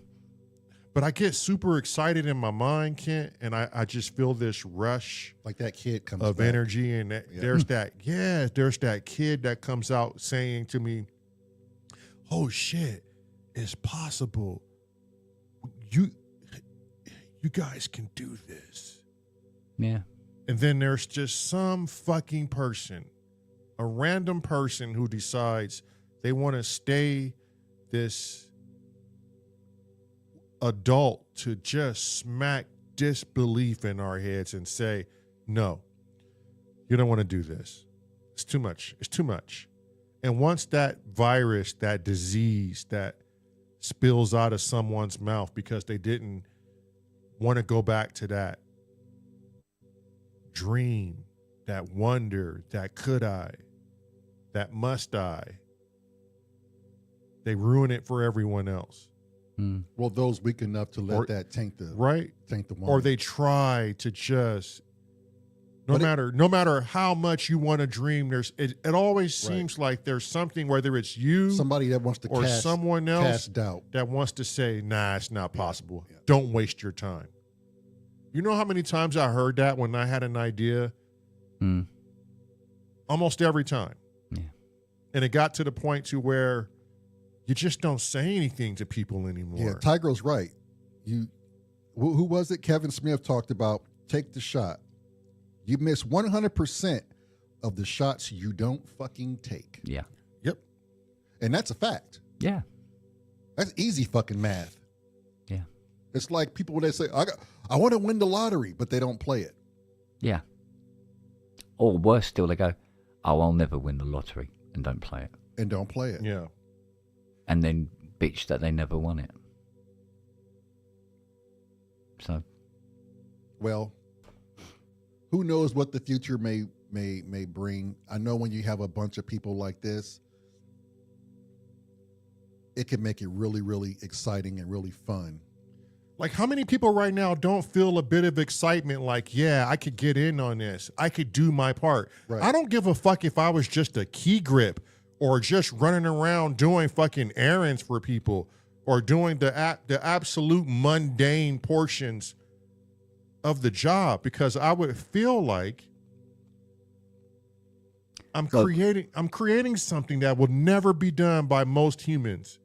But I get super excited in my mind, Kent, and I just feel this rush, like that kid comes of back. energy, and there's that kid that comes out saying to me, "Oh shit, it's possible. You guys can do this." Yeah. And then there's just some fucking person, a random person who decides they want to stay this adult to just smack disbelief in our heads and say, no, you don't want to do this. It's too much. It's too much. And once that virus, that disease that spills out of someone's mouth because they didn't want to go back to that dream, that wonder, that could I, that must I, they ruin it for everyone else. Well, those weak enough to let that taint the right, taint the one, or they try to just no matter how much you want to dream. It always seems like there's something, whether it's you, somebody that wants to or someone else cast doubt, that wants to say, nah, it's not possible. Yeah. Don't waste your time. You know how many times I heard that when I had an idea? Almost every time. Yeah. And it got to the point to where you just don't say anything to people anymore. Yeah, Tigro's right. Who was it? Kevin Smith talked about take the shot. You miss 100% of the shots you don't fucking take. Yeah. Yep. And that's a fact. Yeah. That's easy fucking math. Yeah. It's like people that say, I want to win the lottery, but they don't play it. Yeah. Or worse still, they go, oh, I'll never win the lottery, and don't play it. And don't play it. Yeah. And then bitch that they never won it. So, well, who knows what the future may bring. I know when you have a bunch of people like this, it can make it really, really exciting and really fun. Like, how many people right now don't feel a bit of excitement like, yeah, I could get in on this. I could do my part. Right. I don't give a fuck if I was just a key grip or just running around doing fucking errands for people or doing the absolute mundane portions of the job, because I would feel like I'm creating something that will never be done by most humans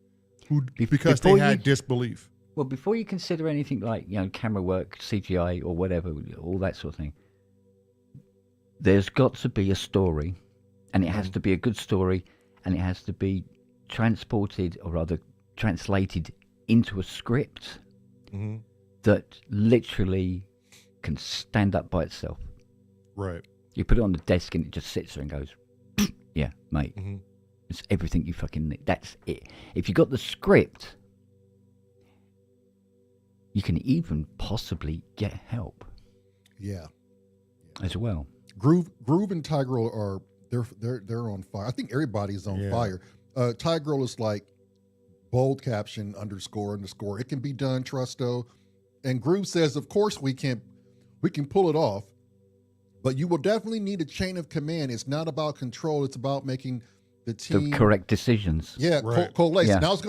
because they had disbelief. Well, before you consider anything like, camera work, CGI or whatever, all that sort of thing, there's got to be a story, and it has to be a good story, and it has to be transported, or rather translated into a script that literally can stand up by itself. Right. You put it on the desk and it just sits there and goes, yeah, mate. It's everything you fucking need. That's it. If you got the script, you can even possibly get help. Yeah. As well. Groove and Tigro they're on fire. I think everybody's on Yeah. fire. Ty Girl is like bold caption __. It can be done, Trusto. And Groove says, of course we can pull it off, but you will definitely need a chain of command. It's not about control. It's about making the team The correct decisions. Yeah, Right. coalesce. Yeah. And I was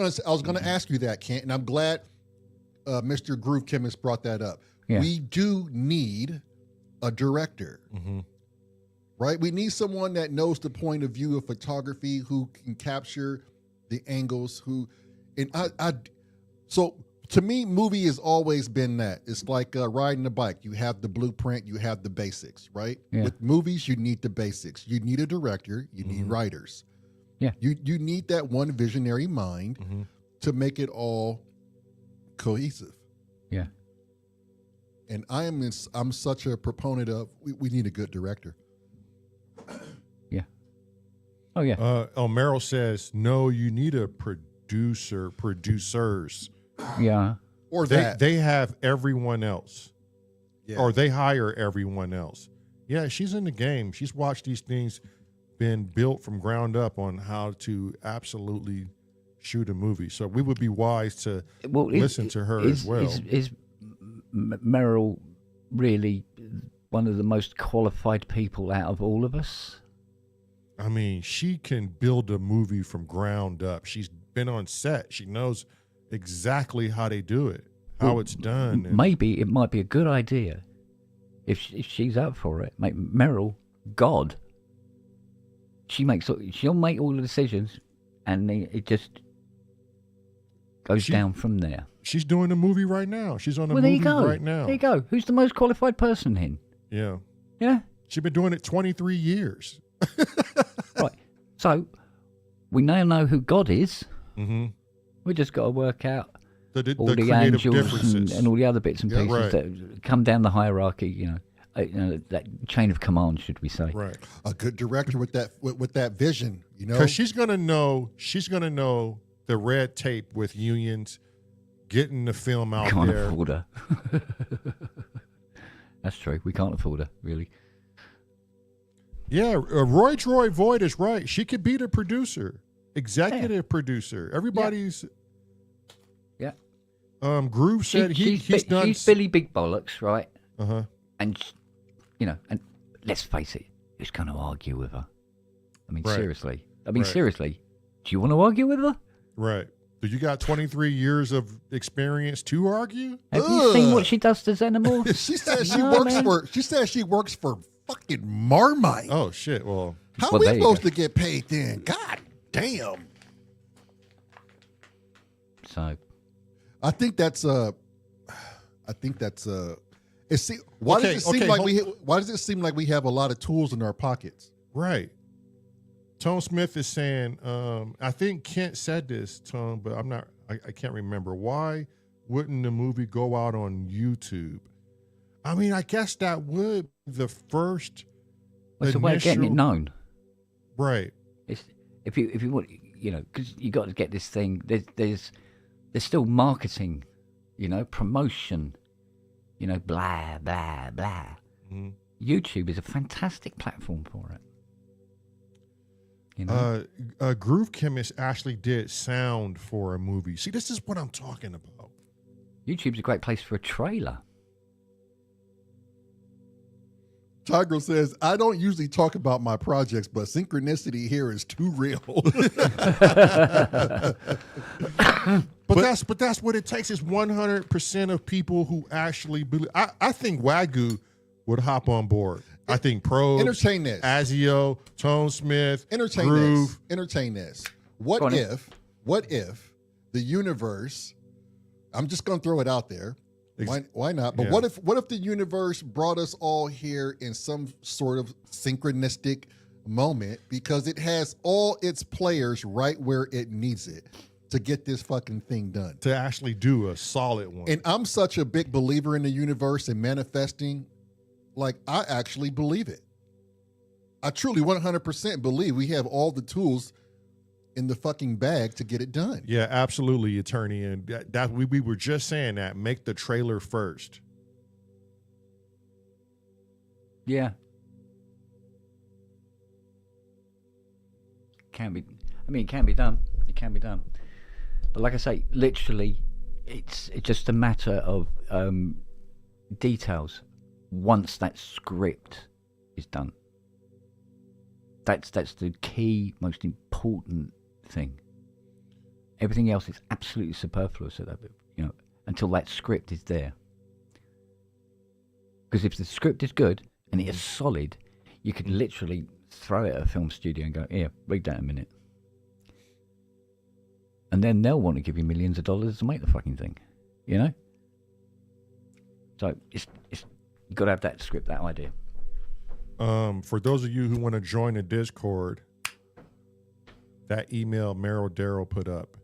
gonna ask you that, Kent, and I'm glad Mr. Groove Chemist brought that up. Yeah. We do need a director, Mhm. right? We need someone that knows the point of view of photography, who can capture the angles. So to me, movie has always been that. It's like riding a bike. You have the blueprint, you have the basics, right? Yeah. With movies, you need the basics. You need a director, you need writers. Yeah. You need that one visionary mind to make it all cohesive. Yeah. And I'm such a proponent of we need a good director. Yeah. Oh yeah. Meryl says, no, you need a producers. Yeah. Or They have everyone else. Yeah. Or they hire everyone else. Yeah, she's in the game. She's watched these things been built from ground up on how to absolutely shoot a movie. So we would be wise to listen to her as well. Is Meryl really one of the most qualified people out of all of us? I mean, she can build a movie from ground up. She's been on set. She knows exactly how they do it, how it's done. And Maybe it might be a good idea if she's up for it. Meryl, God, she'll make all the decisions, and it just goes down from there. she's doing a movie right now. She's on a Well, there movie you go. right now. There you go. Who's the most qualified person in? Yeah. Yeah. She's been doing it 23 years. Right. So we now know who God is. Mm-hmm. We just got to work out The all the creative angels differences. and all the other bits and Yeah, pieces right. that come down the hierarchy. That chain of command, should we say? Right. a good director with that vision, Because she's gonna know the red tape with unions, getting the film out Can't there. afford her. That's true. We can't afford her, really. Yeah, Roy Troy Voigt is right. She could be the producer, executive producer. Everybody's. Yeah. Groove said he's done. She's Billy Big Bollocks, right? Uh-huh. And and let's face it, who's going to argue with her? I mean, Right. seriously. Right. Seriously. Do you want to argue with her? Right. So you got 23 years of experience to argue? Have you seen Ugh. what she does to Xenomorph? she says No, she works for fucking Marmite. Oh shit! Well, How Well, we there you supposed go. to get paid then? God damn. So, I think that's why Okay, does it seem okay, like hold- why does it seem like we have a lot of tools in our pockets? right. Tone Smith is saying, I think Kent said this, Tone, but I can't remember. Why wouldn't the movie go out on YouTube? I mean, I guess that would be the first it's a way of getting it initial- known. Right. It's, if you want, because you got to get this thing. There's still marketing, promotion, blah blah blah. Mhm. YouTube is a fantastic platform for it. Groove Chemist actually did sound for a movie. See, this is what I'm talking about. YouTube's a great place for a trailer. Tiger says, I don't usually talk about my projects, but synchronicity here is too real. But that's what it takes is 100% of people who actually believe. I think Wagyu would hop on board. I think Probes, Entertain this. Azio, Tone Smith, Entertain Groove. this. Entertain this. Go on. What if the universe, I'm just going to throw it out there. Why not? But Yeah. what if the universe brought us all here in some sort of synchronistic moment because it has all its players right where it needs it to get this fucking thing done. To actually do a solid one. And I'm such a big believer in the universe and manifesting. Like, I actually believe it. I truly 100% believe we have all the tools in the fucking bag to get it done. Yeah, absolutely, attorney. And that we were just saying that. Make the trailer first. Yeah. can be. I mean, it can be done. It can be done. But like I say, literally, it's just a matter of details. Once that script is done, that's the key, most important thing. Everything else is absolutely superfluous at that, until that script is there. Because if the script is good and it is solid, you could literally throw it at a film studio and go, "Here, read that a minute," and then they'll want to give you millions of dollars to make the fucking thing, So it's you got to have that script, that idea. For those of you who want to join the Discord, that email Meryl Darrow put up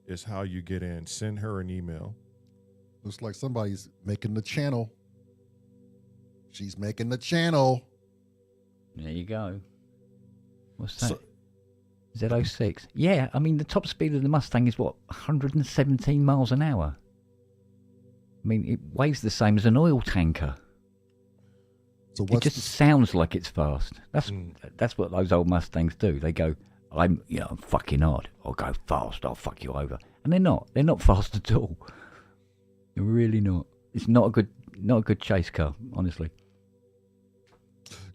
is how you get in. Send her an email. Looks like somebody's making the channel. She's making the channel. There you go. What's that? Z06. Yeah, I mean, the top speed of the Mustang is what, 117 miles an hour? I mean, it weighs the same as an oil tanker. So it just sounds like it's fast. That's what those old Mustangs do. They go, I'm fucking hard. I'll go fast. I'll fuck you over. And they're not. They're not fast at all. They're really not. It's not a good chase car, honestly.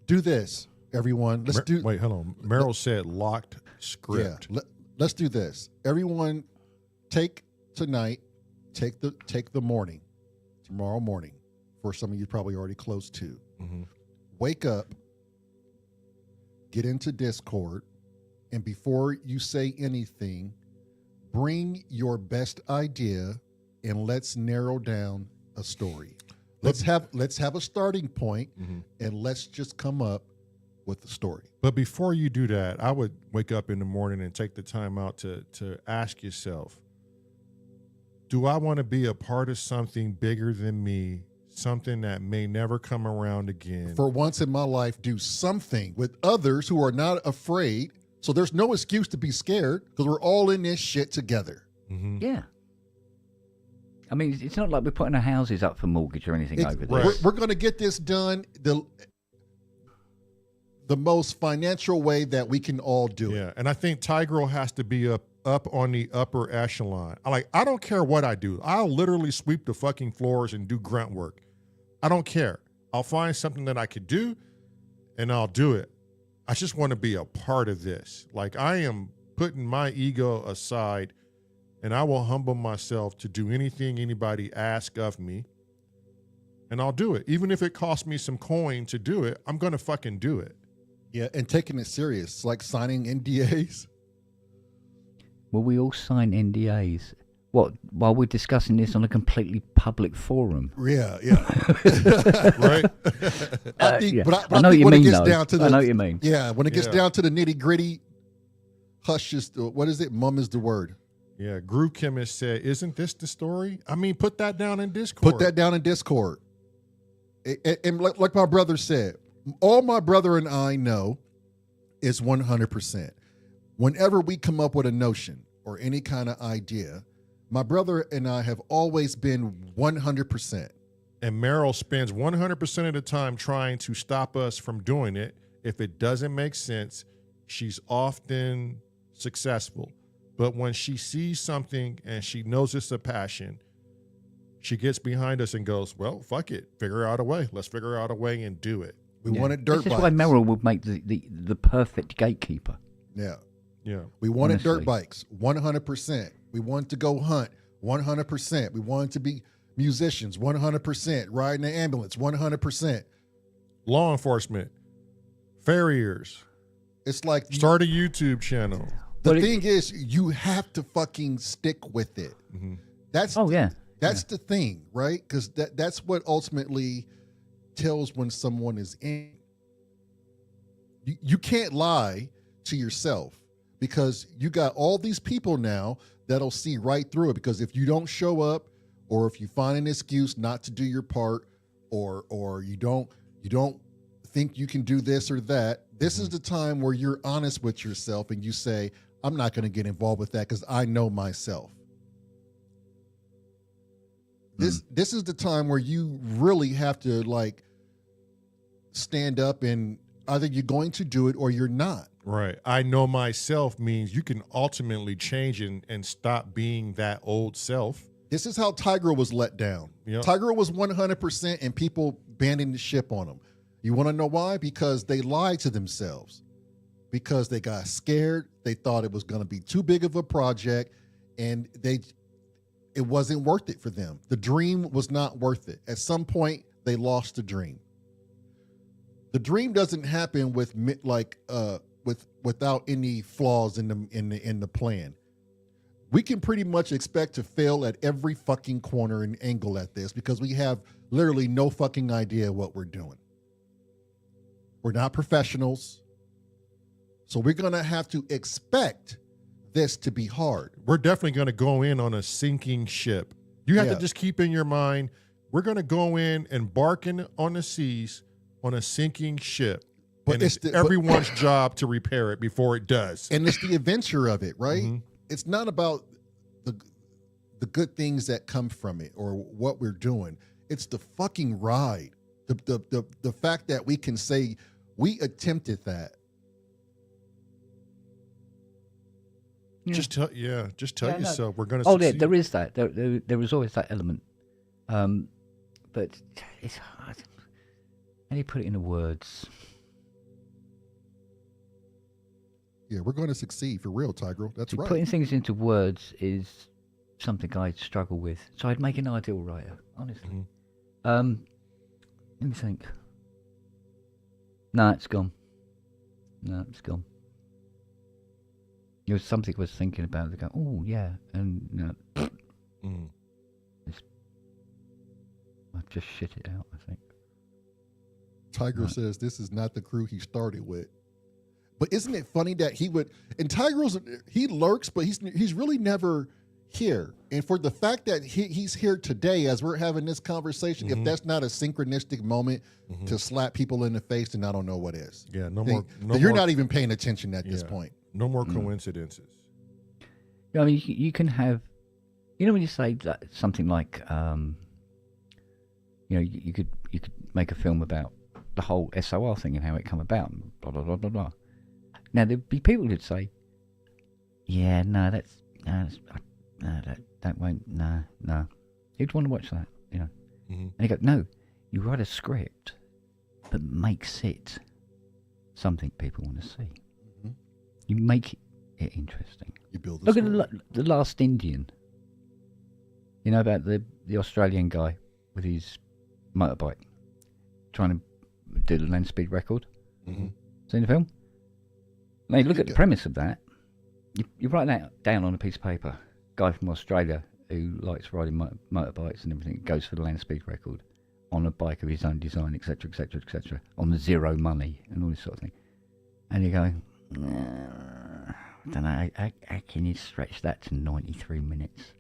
Do this, everyone. Wait, hold on. Meryl said locked script. Yeah, let's do this. Everyone, take the morning, tomorrow morning. For some of you, probably already close to. Mm-hmm. Wake up, get into Discord, and before you say anything, bring your best idea, and let's narrow down a story. Let's have a starting point, and let's just come up with the story. But before you do that, I would wake up in the morning and take the time out to ask yourself, do I want to be a part of something bigger than me, something that may never come around again? For once in my life, do something with others who are not afraid. So there's no excuse to be scared because we're all in this shit together. Mm-hmm. Yeah. I mean, it's not like we're putting our houses up for mortgage or anything over there. Right. We're going to get this done the most financial way that we can all do it. Yeah, and I think Tigro has to be up on the upper echelon. I don't care what I do. I'll literally sweep the fucking floors and do grunt work. I don't care. I'll find something that I could do, and I'll do it. I just want to be a part of this. Like, I am putting my ego aside, and I will humble myself to do anything anybody asks of me, and I'll do it. Even if it costs me some coin to do it, I'm going to fucking do it. Yeah, and taking it serious, like signing NDAs. Will we all sign NDAs? What, while we're discussing this on a completely public forum? Yeah. Right? I think, yeah. but I know what you mean, though. Down to I know what you mean. Yeah, when it gets down to the nitty gritty, hush is what is it? Mum is the word. Yeah, Groove Chemist said, isn't this the story? I mean, put that down in Discord. Put that down in Discord. And like my brother said, all my brother and I know is 100%. Whenever we come up with a notion or any kind of idea, my brother and I have always been 100%. And Meryl spends 100% of the time trying to stop us from doing it. If it doesn't make sense, she's often successful. But when she sees something and she knows it's a passion, she gets behind us and goes, well, fuck it. Figure out a way. Let's figure out a way and do it. We wanted dirt bikes. This is why Meryl would make the perfect gatekeeper. Yeah. Yeah. We wanted Honestly. dirt bikes, 100%. We wanted to go hunt, 100%. We wanted to be musicians, 100%. Riding an ambulance, 100%. Law enforcement, farriers, It's like start a YouTube channel. the thing is, you have to fucking stick with it. Mm-hmm. That's the thing, right? Because that's what ultimately tells when someone is in. You can't lie to yourself because you got all these people now that'll see right through it. Because if you don't show up, or if you find an excuse not to do your part, or you don't think you can do this or that, this is the time where you're honest with yourself and you say, I'm not going to get involved with that because I know myself. This is the time where you really have to like stand up and Either you're going to do it or you're not. Right. I know myself means you can ultimately change and stop being that old self. This is how Tiger was let down. Yep. Tiger was 100% and people banding the ship on him. You want to know why? Because they lied to themselves. Because they got scared. They thought it was going to be too big of a project, and it wasn't worth it for them. The dream was not worth it. At some point, they lost the dream. The dream doesn't happen without any flaws in the plan. We can pretty much expect to fail at every fucking corner and angle at this because we have literally no fucking idea what we're doing. We're not professionals. So we're going to have to expect this to be hard. We're definitely going to go in on a sinking ship. You have to just keep in your mind, we're going to go in embarking on the seas on a sinking ship. But it's everyone's job to repair it before it does. And it's the adventure of it, right? Mm-hmm. It's not about the good things that come from it or what we're doing. It's the fucking ride. The fact that we can say we attempted that. Yeah. Just tell yourself we're going to succeed. Yeah, there is that. There is always that element. But it's hard. How do you put it into words? Yeah, we're going to succeed for real, Tiger. That's right. Putting things into words is something I struggle with. So I'd make an ideal writer, honestly. Mm-hmm. Let me think. No, it's gone. It was something I was thinking about. Go, oh yeah, and I've just shit it out, I think. Tiger says this is not the crew he started with. But isn't it funny that he lurks, but he's really never here. And for the fact that he's here today as we're having this conversation, if that's not a synchronistic moment to slap people in the face, then I don't know what is. Yeah, you're not even paying attention at this point. No more coincidences. Yeah, I mean, you can have, when you say that, something like, you could make a film about the whole S.O.R. thing and how it come about, and blah blah blah blah blah. Now there'd be people who'd say, "Yeah, no, that won't, no." Who'd want to watch that, And you go, "No, you write a script that makes it something people want to see. Mm-hmm. You make it interesting. You build. Look at the Last Indian. You know about the Australian guy with his motorbike trying to do the land speed record. Mm-hmm. Seen the film? Now you look at the premise of that. You write that down on a piece of paper. Guy from Australia who likes riding motorbikes and everything goes for the land speed record on a bike of his own design, etc., etc., etc., on the zero money and all this sort of thing. And you go, I don't know, how can you stretch that to 93 minutes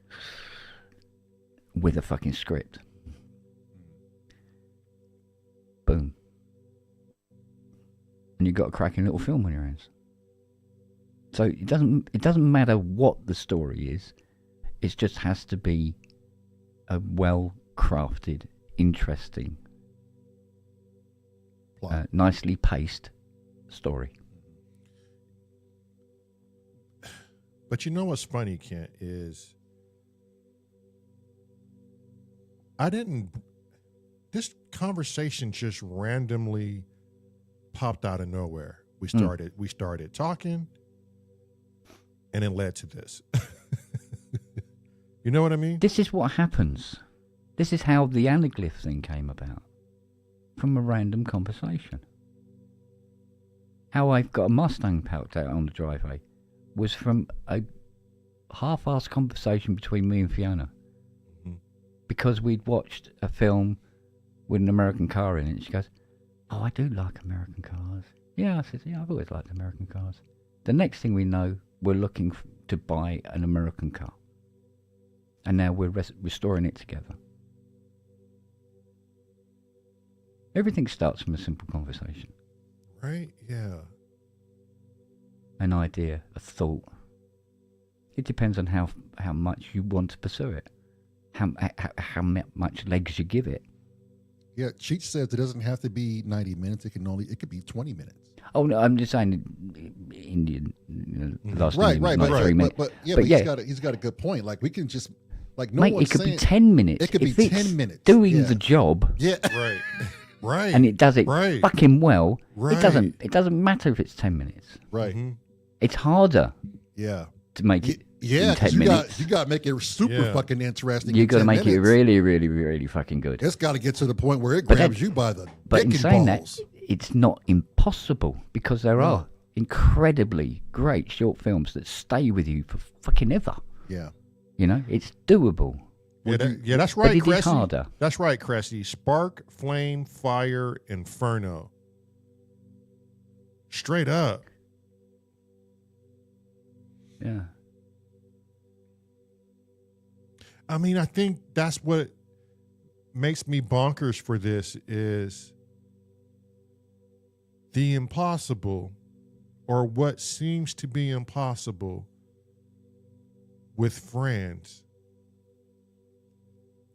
with a fucking script? Boom. And you've got a cracking little film on your hands. So it doesn't matter what the story is. It just has to be a well-crafted, interesting, nicely paced story. But you know what's funny, Kent, is this conversation just randomly popped out of nowhere. We started talking, and it led to this. You know what I mean? This is what happens. This is how the anaglyph thing came about. From a random conversation. How I've got a Mustang parked out on the driveway was from a half-assed conversation between me and Fiona. Mm-hmm. Because we'd watched a film with an American car in it. And she goes, "Oh, I do like American cars." Yeah, I said, "Yeah, I've always liked American cars." The next thing we know, we're looking to buy an American car. And now we're restoring it together. Everything starts from a simple conversation. Right? Yeah. An idea, a thought. It depends on how much you want to pursue it. How much legs you give it. Yeah, Cheech says it doesn't have to be 90 minutes. It could be 20 minutes. Oh no, I'm just saying Indian. Last Right, Indian was right, like 3 minutes. but But he's got a good point. Like we can just like no Mate, one's it could saying be 10 minutes. It could If be it's 10 minutes. doing Yeah. the job. Yeah, Right. Right. And it does it Right. fucking well. Right. It doesn't matter if it's 10 minutes. right. Mhm. It's harder Yeah, to make it yeah. in 10 You minutes. got to make it super Yeah. fucking interesting. You in got to 10 make it minutes. really, really, really fucking good. It's got to get to the point where it But grabs that- you by the But in dick and saying balls. that, it's not impossible because there are incredibly great short films that stay with you for fucking ever. Yeah, You know, it's doable. Yeah, that's But right, it is Cressy. harder. That's right, Cressy. Spark, flame, fire, inferno. Straight up. Yeah. I mean, I think that's what makes me bonkers for this is the impossible, or what seems to be impossible with friends.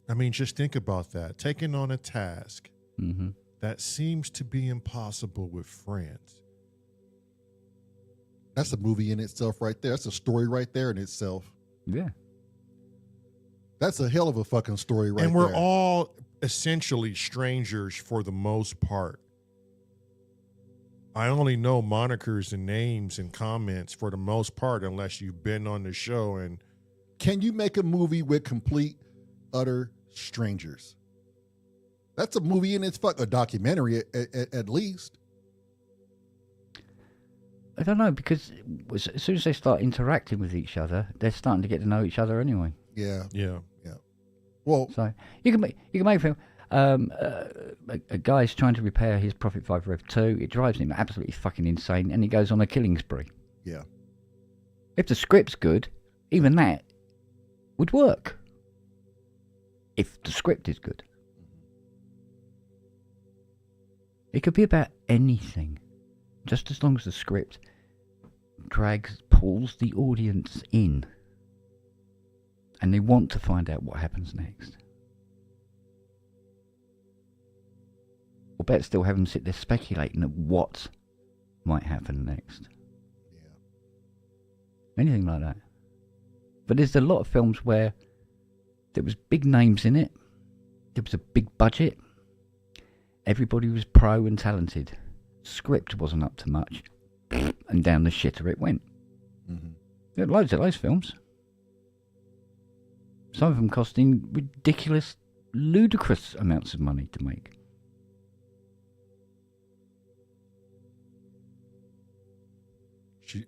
I mean, just think about that. Taking on a task Mm-hmm. that seems to be impossible with friends. that's a movie in itself right there. That's a story right there in itself. Yeah. That's a hell of a fucking story right there. And we're all essentially strangers for the most part. I only know monikers and names and comments for the most part, unless you've been on the show. And Can you make a movie with complete, utter strangers? That's a movie in its a documentary at least. I don't know, because as soon as they start interacting with each other, they're starting to get to know each other anyway. Yeah, yeah, well, So you can make a film. A guy's trying to repair his Prophet 5 Rev 2. It drives him absolutely fucking insane, and he goes on a killing spree. yeah, If the script's good, even that would work. If the script is good. It could be about anything, just as long as the script pulls the audience in, and they want to find out what happens next. Or better still, have them sit there speculating at what might happen next. yeah. Anything like that. But there's a lot of films where there was big names in it, there was a big budget, everybody was pro and talented. Script wasn't up to much, and down the shitter it went. Mm-hmm. There are loads of those films. Some of them costing ridiculous, ludicrous amounts of money to make.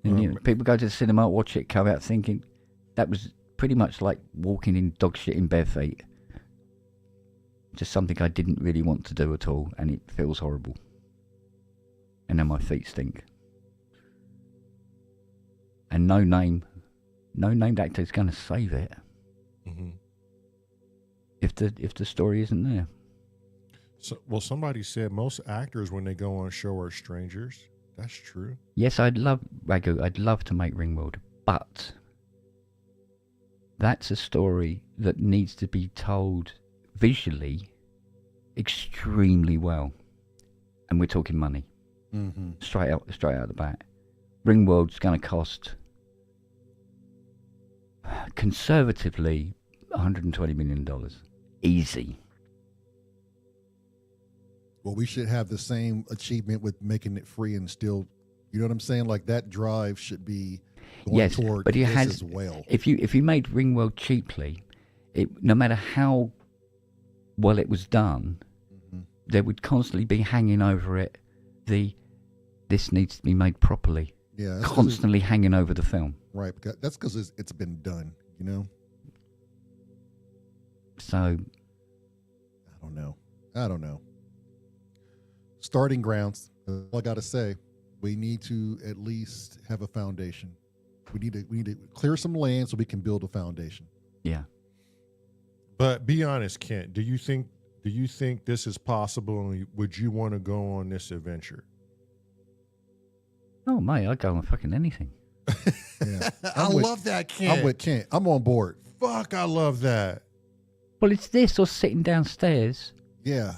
And you know, people go to the cinema, watch it, come out thinking that was pretty much like walking in dog shit in bare feet. Just something I didn't really want to do at all, and it feels horrible. And now my feet stink. And no named actor is going to save it mm-hmm. if the story isn't there. So, well, somebody said most actors when they go on a show are strangers. That's true. Yes, I'd love to make Ringworld, but that's a story that needs to be told visually extremely well, and we're talking money. Mm-hmm. Straight out the bat. Ringworld's going to cost conservatively $120 million, easy. Well, we should have the same achievement with making it free and still, you know what I'm saying? Like that drive should be going Yes, toward but it this has. as well. If you made Ringworld cheaply, no matter how well it was done, Mm-hmm. there would constantly be hanging over it this needs to be made properly. Yeah, that's 'cause Constantly hanging over the film. right. Because that's because it's been done. You know. So I don't know. Starting grounds. All I gotta say, we need to at least have a foundation. We need to clear some land so we can build a foundation. yeah, But be honest, Kent. Do you think this is possible? And would you want to go on this adventure? oh mate, I'd go on fucking anything. Yeah, I love that, Kent. I'm with Kent. I'm on board. Fuck, I love that. Well, it's this or sitting downstairs Yeah,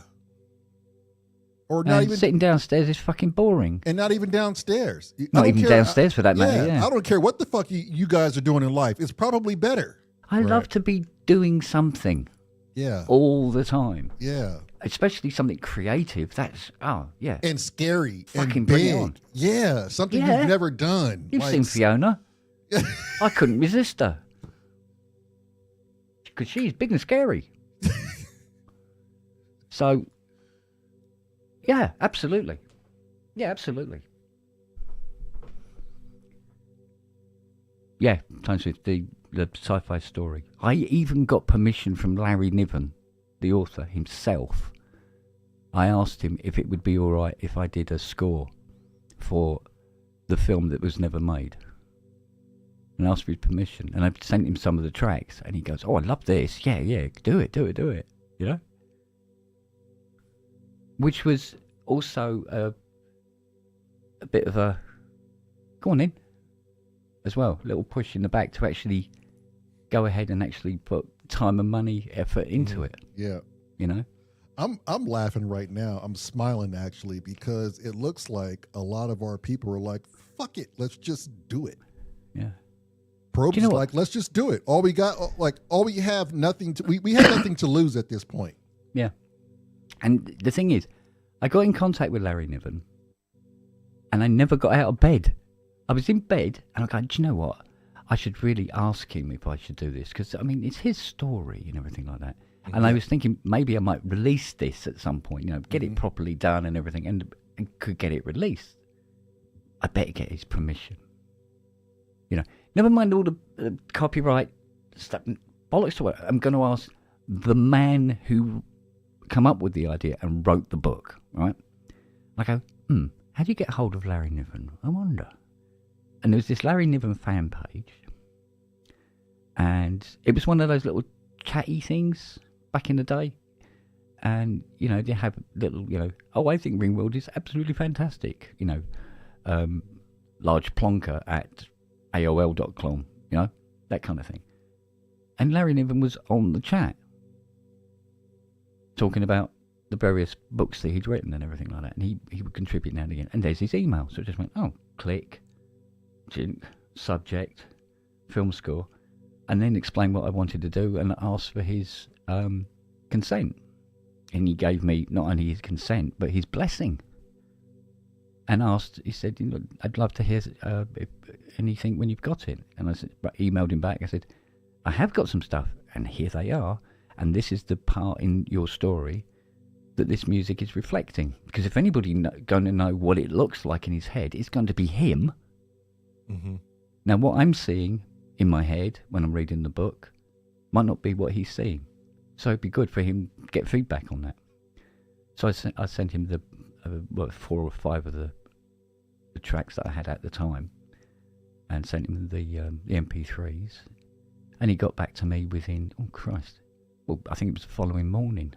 or not And even sitting downstairs is fucking boring. and not even downstairs. I Not don't even care- downstairs for that matter, yeah. I don't care what the fuck you guys are doing in life. It's probably better. I love to be doing something Yeah. all the time, Yeah. especially something creative. That's, yeah. And scary Fucking and bring big. it on. Yeah. Something Yeah. you've never done. You've Like, seen Fiona. I couldn't resist her. Because she's big and scary. So, yeah, absolutely. Yeah, absolutely. Yeah, Time Swift, the sci-fi story. I even got permission from Larry Niven, the author himself. I asked him if it would be all right if I did a score for the film that was never made. And asked for his permission. And I sent him some of the tracks. And he goes, oh, I love this. Yeah, do it. You know? Which was also a bit of a, go on in, as well. A little push in the back to actually go ahead and actually put time and money, effort into it. Yeah. You know? I'm laughing right now. I'm smiling actually because it looks like a lot of our people are like, fuck it, let's just do it. Yeah. Probes Do you know like, let's just do it. All we have nothing to we have nothing to lose at this point. Yeah. And the thing is, I got in contact with Larry Niven and I never got out of bed. I was in bed and I go, do you know what? I should really ask him if I should do this because, I mean, it's his story and everything like that. And I was thinking maybe I might release this at some point, you know, get it properly done and everything and could get it released. I better get his permission. You know, never mind all the copyright stuff, bollocks to it. I'm going to ask the man who come up with the idea and wrote the book, right? I go, how do you get hold of Larry Niven? I wonder. And there was this Larry Niven fan page. And it was one of those little chatty things back in the day. And, you know, they have little, you know, I think Ringworld is absolutely fantastic. You know, large plonker at AOL.com, you know, that kind of thing. And Larry Niven was on the chat talking about the various books that he'd written and everything like that. And he would contribute now and again. And there's his email. So it just went, click, subject, film score, and then explain what I wanted to do and ask for his consent. And he gave me not only his consent, but his blessing. And asked, he said, I'd love to hear if anything when you've got it. And I said, emailed him back. I said, I have got some stuff, and here they are. And this is the part in your story that this music is reflecting. Because if anybody going to know what it looks like in his head, it's going to be him. Mm-hmm. Now, what I'm seeing in my head when I'm reading the book might not be what he's seeing. So it'd be good for him to get feedback on that. So I sent him the 4 or 5 of the tracks that I had at the time and sent him the MP3s. And he got back to me within, I think it was the following morning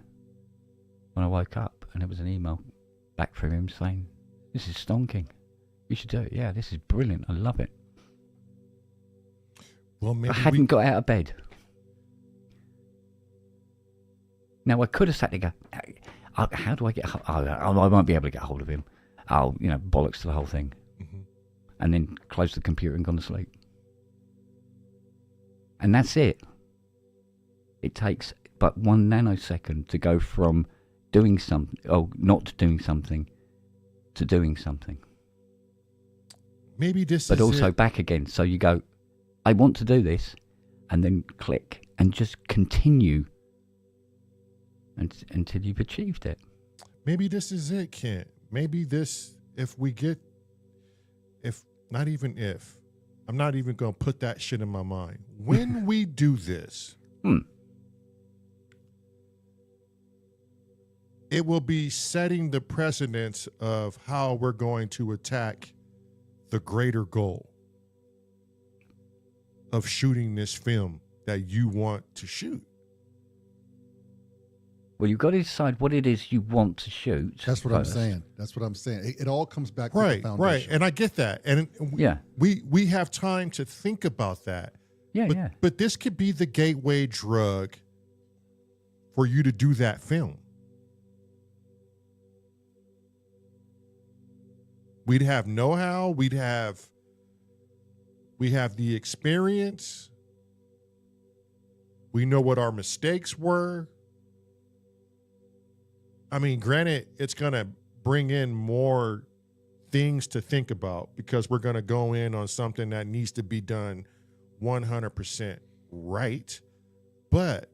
when I woke up, and there was an email back from him saying, this is stonking. You should do it. Yeah, this is brilliant. I love it. Well, maybe I hadn't got out of bed. Now, I could have sat there and go, how do I get I won't be able to get hold of him. I'll, bollocks to the whole thing. Mm-hmm. And then close the computer and gone to sleep. And that's it. It takes but 1 nanosecond to go from doing something, not doing something, to doing something. Maybe this but is also it. back again. So you go, I want to do this, and then click, and just continue until you've achieved it. Maybe this is it, Kent. Maybe this, I'm not even going to put that shit in my mind. When we do this, it will be setting the precedence of how we're going to attack the greater goal of shooting this film that you want to shoot. Well, you've got to decide what it is you want to shoot. That's what first. I'm saying. It all comes back to the Right, foundation. right. And I get that. And we have time to think about that. Yeah, But this could be the gateway drug for you to do that film. We'd have know-how. We have the experience. We know what our mistakes were. I mean, granted, it's going to bring in more things to think about because we're going to go in on something that needs to be done 100% right. But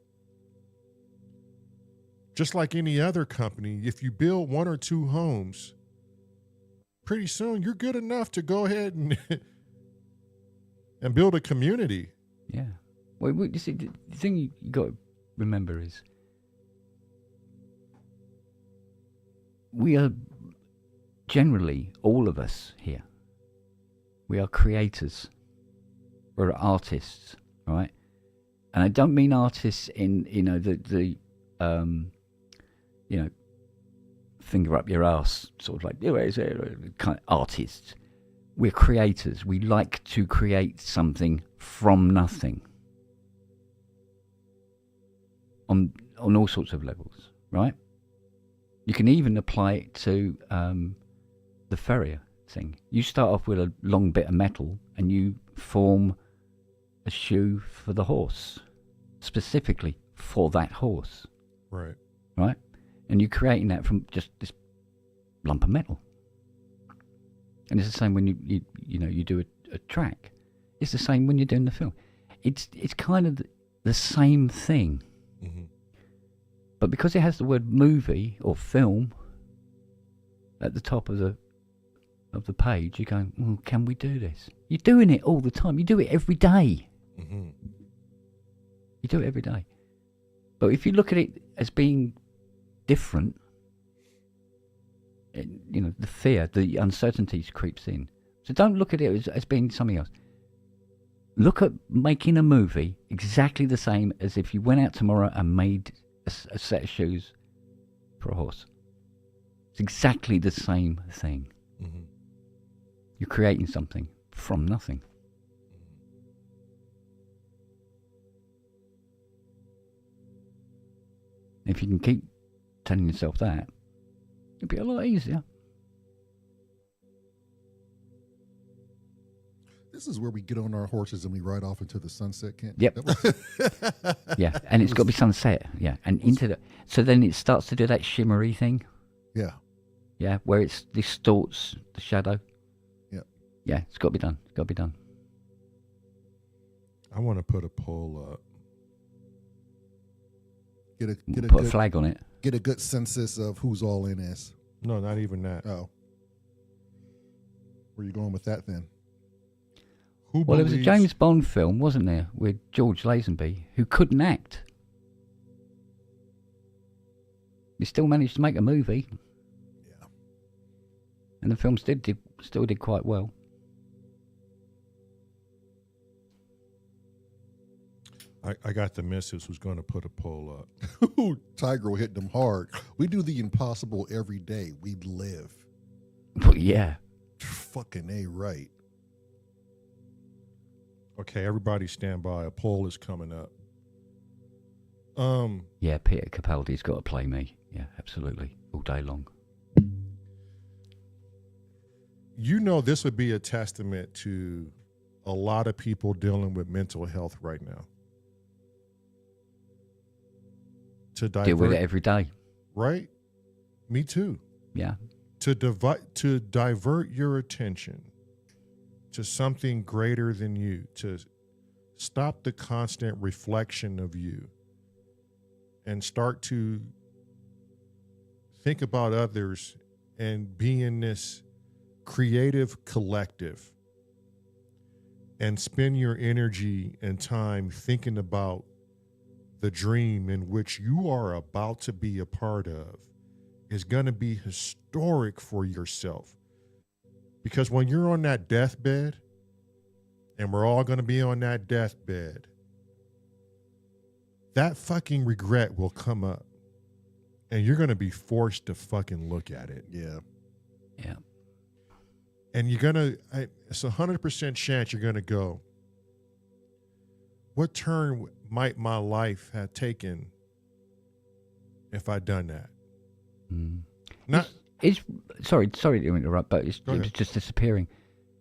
just like any other company, if you build 1 or 2 homes, pretty soon you're good enough to go ahead and build a community. Yeah. Well, you see, the thing you got to remember is we are generally, all of us here, we are creators. We're artists, right? And I don't mean artists in, the finger up your ass, sort of like, kind of artists. We're creators. We like to create something from nothing. On all sorts of levels, right? You can even apply it to the Ferrier thing. You start off with a long bit of metal and you form a shoe for the horse, specifically for that horse. Right. Right? And you're creating that from just this lump of metal. And it's the same when you do a track. It's the same when you're doing the film. It's kind of the same thing. Mm-hmm. But because it has the word movie or film at the top of the page, you're going, well, can we do this? You're doing it all the time. You do it every day. Mm-hmm. You do it every day. But if you look at it as being different, the fear, the uncertainties creeps in. So don't look at it as being something else. Look at making a movie exactly the same as if you went out tomorrow and made a set of shoes for a horse. It's exactly the same thing. Mm-hmm. You're creating something from nothing. If you can keep telling yourself that, it'll be a lot easier. This is where we get on our horses and we ride off into the sunset, can't? Yep. Yeah, and it's got to be sunset. Yeah, and so then it starts to do that shimmery thing. Yeah. Yeah, where it distorts the shadow. Yep. Yeah, it's got to be done. It's got to be done. I want to put a poll up. Put a flag on it. Get a good census of who's all in this. No, not even that. Oh. Where are you going with that then? Well, there was a James Bond film, wasn't there, with George Lazenby, who couldn't act. He still managed to make a movie. Yeah. And the film still did quite well. I got the missus who's going to put a poll up. Tiger will hit them hard. We do the impossible every day. We live. But yeah. Fucking A right. Okay, everybody stand by. A poll is coming up. Yeah, Peter Capaldi's got to play me. Yeah, absolutely. All day long. You know, this would be a testament to a lot of people dealing with mental health right now. To deal with it every day. Right? Me too. Yeah. To divert your attention to something greater than you, to stop the constant reflection of you and start to think about others and be in this creative collective and spend your energy and time thinking about the dream in which you are about to be a part of is going to be historic for yourself. Because when you're on that deathbed, and we're all going to be on that deathbed, that fucking regret will come up. And you're going to be forced to fucking look at it. Yeah. Yeah. And you're going to, it's 100% chance you're going to go, what turn might my life have taken if I'd done that? Mm. Not is sorry to interrupt, but it was just disappearing.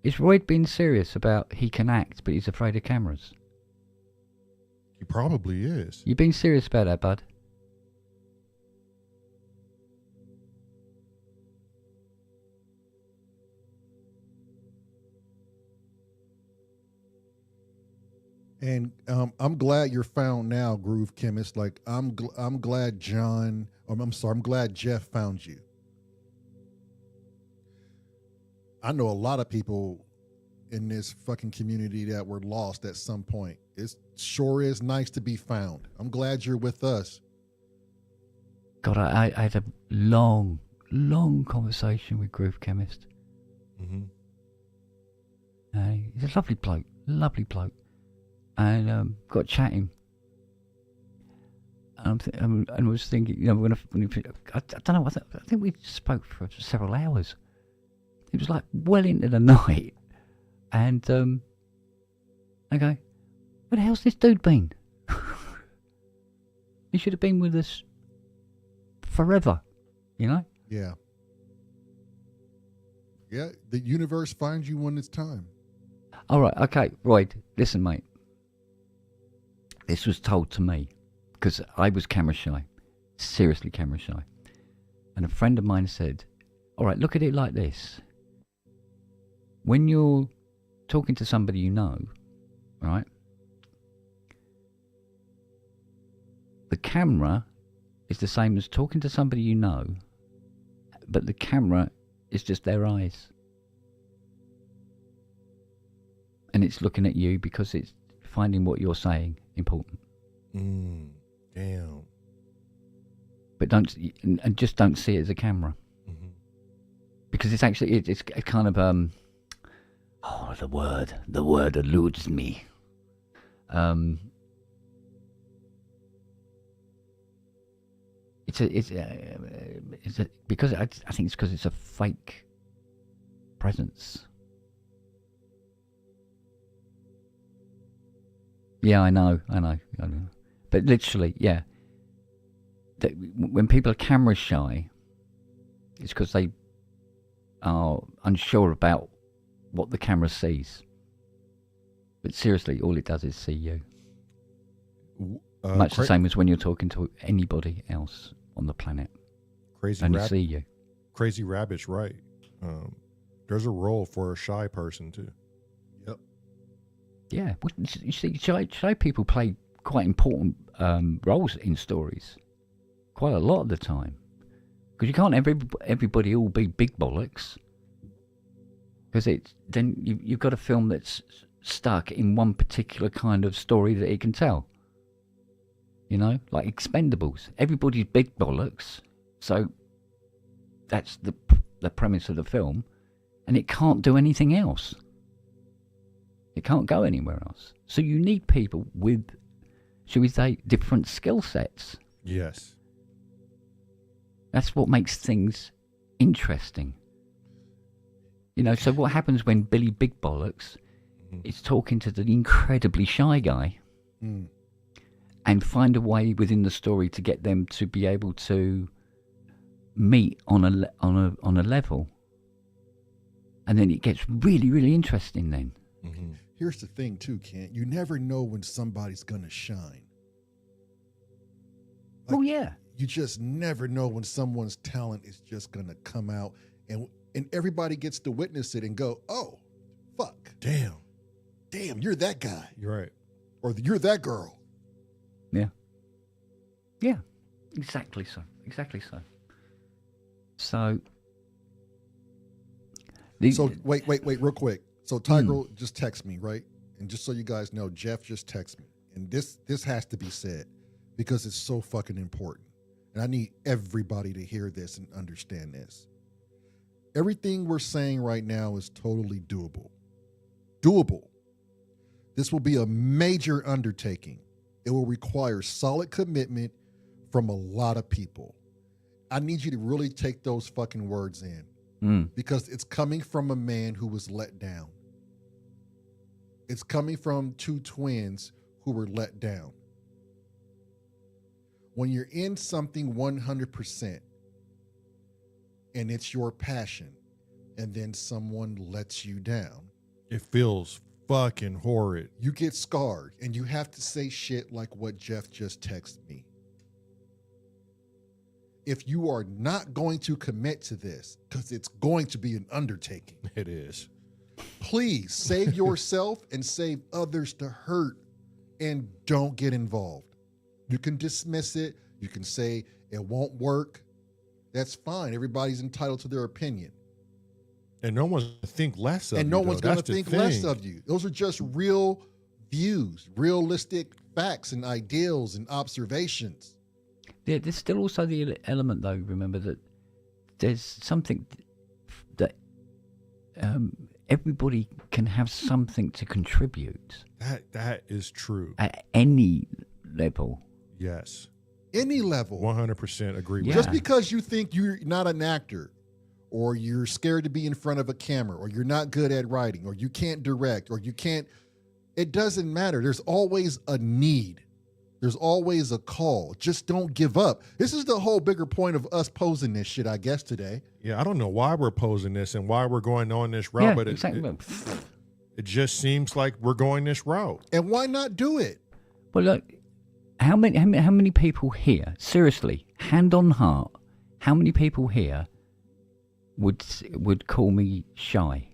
Is Royd being serious about he can act, but he's afraid of cameras? He probably is. You being serious about that, bud? And I'm glad you're found now, Groove Chemist. Like I'm glad I'm glad Jeff found you. I know a lot of people in this fucking community that were lost at some point. It sure is nice to be found. I'm glad you're with us. God, I had a long conversation with Groove Chemist. Mm-hmm. He's a lovely bloke. And got chatting. And I was thinking, you know, I don't know, I think we spoke for several hours. It was like well into the night. And I go, where the hell's this dude been? He should have been with us forever, you know? Yeah. Yeah, the universe finds you when it's time. All right, okay, Royd, listen, mate. This was told to me because I was camera shy, seriously camera shy. And a friend of mine said, all right, look at it like this. When you're talking to somebody you know, right, the camera is the same as talking to somebody you know, but the camera is just their eyes. And it's looking at you because it's finding what you're saying important. Damn. But just don't see it as a camera. Mm-hmm. Because it's actually, it's kind of, the word eludes me. Because I think it's because it's a fake presence. Yeah, I know. But literally, yeah. When people are camera shy, it's because they are unsure about what the camera sees. But seriously, all it does is see you. Much the same as when you're talking to anybody else on the planet. Only see you. Crazy Rabbit's right. There's a role for a shy person too. Yep. Yeah, well, you see, shy people play quite important roles in stories, quite a lot of the time, because you can't everybody all be big bollocks, because then you've got a film that's stuck in one particular kind of story that it can tell. You know, like Expendables, everybody's big bollocks, so that's the premise of the film, and it can't do anything else. It can't go anywhere else. So you need people with, shall we say, different skill sets. Yes. That's what makes things interesting. You know, so what happens when Billy Big Bollocks is talking to the incredibly shy guy and find a way within the story to get them to be able to meet on a level, and then it gets really, really interesting then. Mm-hmm. Here's the thing too, Kent. You never know when somebody's gonna shine. Oh yeah. You just never know when someone's talent is just gonna come out, and everybody gets to witness it and go, "Oh, fuck, damn, you're that guy." You're right. Or you're that girl. Yeah, exactly so. So, wait, real quick. So Tigro just text me, right? And just so you guys know, Jeff just texted me, and this has to be said because it's so fucking important, and I need everybody to hear this and understand this. Everything we're saying right now is totally doable. This will be a major undertaking. It will require solid commitment from a lot of people. I need you to really take those fucking words in because it's coming from a man who was let down. It's coming from two twins who were let down. When you're in something 100% and it's your passion, and then someone lets you down, It feels fucking horrid. you get scarred, and you have to say shit like what Jeff just texted me. If you are not going to commit to this, because it's going to be an undertaking, It is. please save yourself and save others to hurt, and don't get involved. You can dismiss it. You can say it won't work. That's fine. Everybody's entitled to their opinion. And no one's going to think less of you. And no one's going to That's the think less thing. of you. Those are just real views, realistic facts and ideals and observations. Yeah, there's still also the element, though, remember, that there's something that everybody can have something to contribute That is true. at any level. Yes. Any level. 100% agree with Yeah. Just because you think you're not an actor, or you're scared to be in front of a camera, or you're not good at writing, or you can't direct, or you can't, it doesn't matter. There's always a need. There's always a call. Just don't give up. This is the whole bigger point of us posing this shit, I guess, today. Yeah, I don't know why we're posing this and why we're going on this route, Yeah, but exactly. it just seems like we're going this route. And why not do it? Well, look, how many people here, seriously, hand on heart, how many people here would call me shy?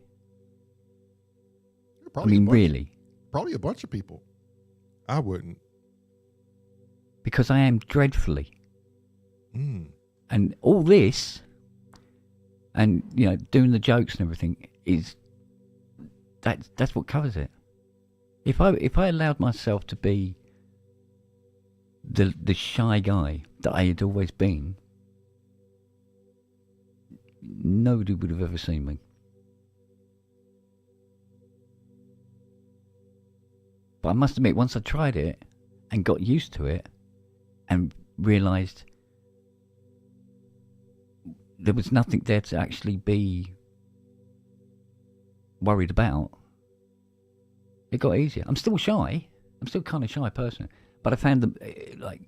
Probably I mean, a bunch, really, Probably a bunch of people. I wouldn't. because I am dreadfully. Mm. And all this, and doing the jokes and everything is that's what covers it. If I allowed myself to be the shy guy that I had always been, nobody would have ever seen me. But I must admit, once I tried it and got used to it and realised there was nothing there to actually be worried about, it got easier. I'm still shy. I'm still kind of shy person. But I found that,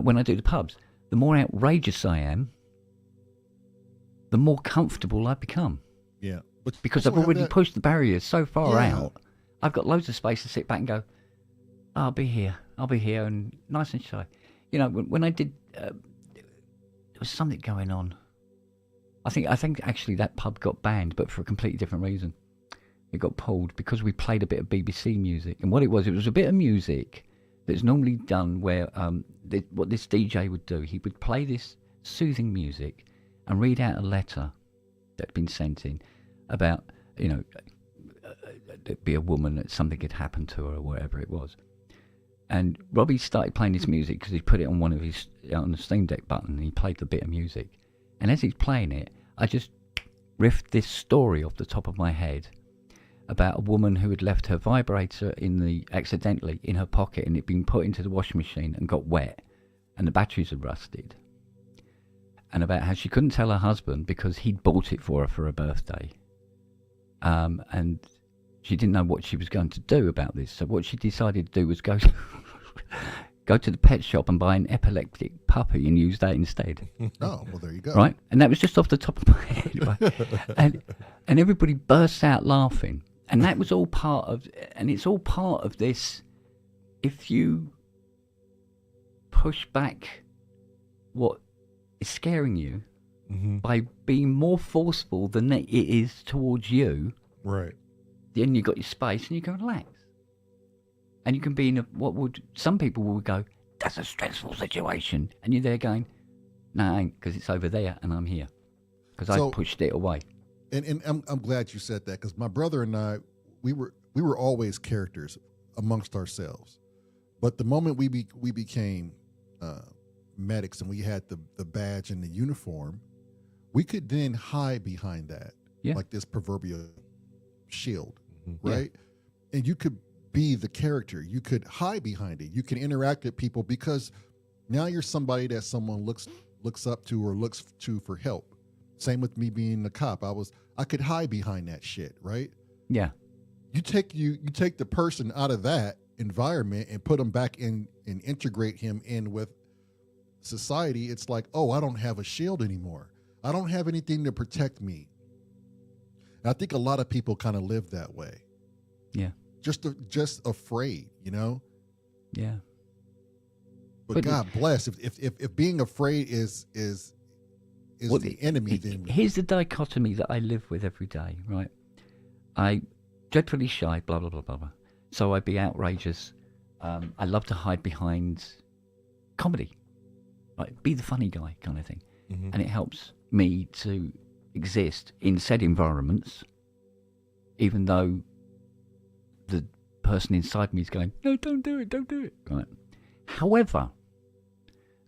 when I do the pubs, the more outrageous I am, the more comfortable I become. Yeah. But Because also I've already have that- pushed the barriers so far Yeah. out, I've got loads of space to sit back and go, I'll be here, and nice and shy. When I did, there was something going on. I think actually that pub got banned, but for a completely different reason. It got pulled because we played a bit of BBC music, and what it was a bit of music that's normally done where what this DJ would do, he would play this soothing music and read out a letter that had been sent in about, it'd be a woman that something had happened to her or whatever it was. And Robbie started playing this music because he put it on on the Steam Deck button, and he played the bit of music. And as he's playing it, I just riffed this story off the top of my head about a woman who had left her vibrator accidentally in her pocket, and it'd been put into the washing machine and got wet, and the batteries had rusted. And about how she couldn't tell her husband because he'd bought it for her for her birthday. And she didn't know what she was going to do about this. So what she decided to do was go to the pet shop and buy an epileptic puppy and use that instead. Oh, well, there you go. Right? And that was just off the top of my head. Right? and everybody burst out laughing. And that was all part of, and it's all part of this. If you push back what is scaring you by being more forceful than it is towards you, Right. then you got your space and you can relax. And you can be in some people will go, that's a stressful situation. And you're there going, no, it ain't, because it's over there and I'm here. Because I pushed it away. And I'm glad you said that, because my brother and I, we were always characters amongst ourselves. But the moment we became medics and we had the badge and the uniform, we could then hide behind that, like this proverbial shield, right? Yeah. And you could be the character. You could hide behind it. You can interact with people because now you're somebody that someone looks up to or looks to for help. Same with me being the cop. I could hide behind that shit, right? Yeah. You take the person out of that environment and put them back in and integrate him in with society. It's like, oh, I don't have a shield anymore. I don't have anything to protect me. And I think a lot of people kind of live that way. Yeah. Just afraid, you know? Yeah. But God bless, if being afraid is the enemy, then here's the dichotomy that I live with every day, right? I dreadfully shy, blah blah blah blah blah. So I'd be outrageous. I love to hide behind comedy, like be the funny guy kind of thing, and it helps me to exist in said environments, even though the person inside me is going, no, don't do it, right? However,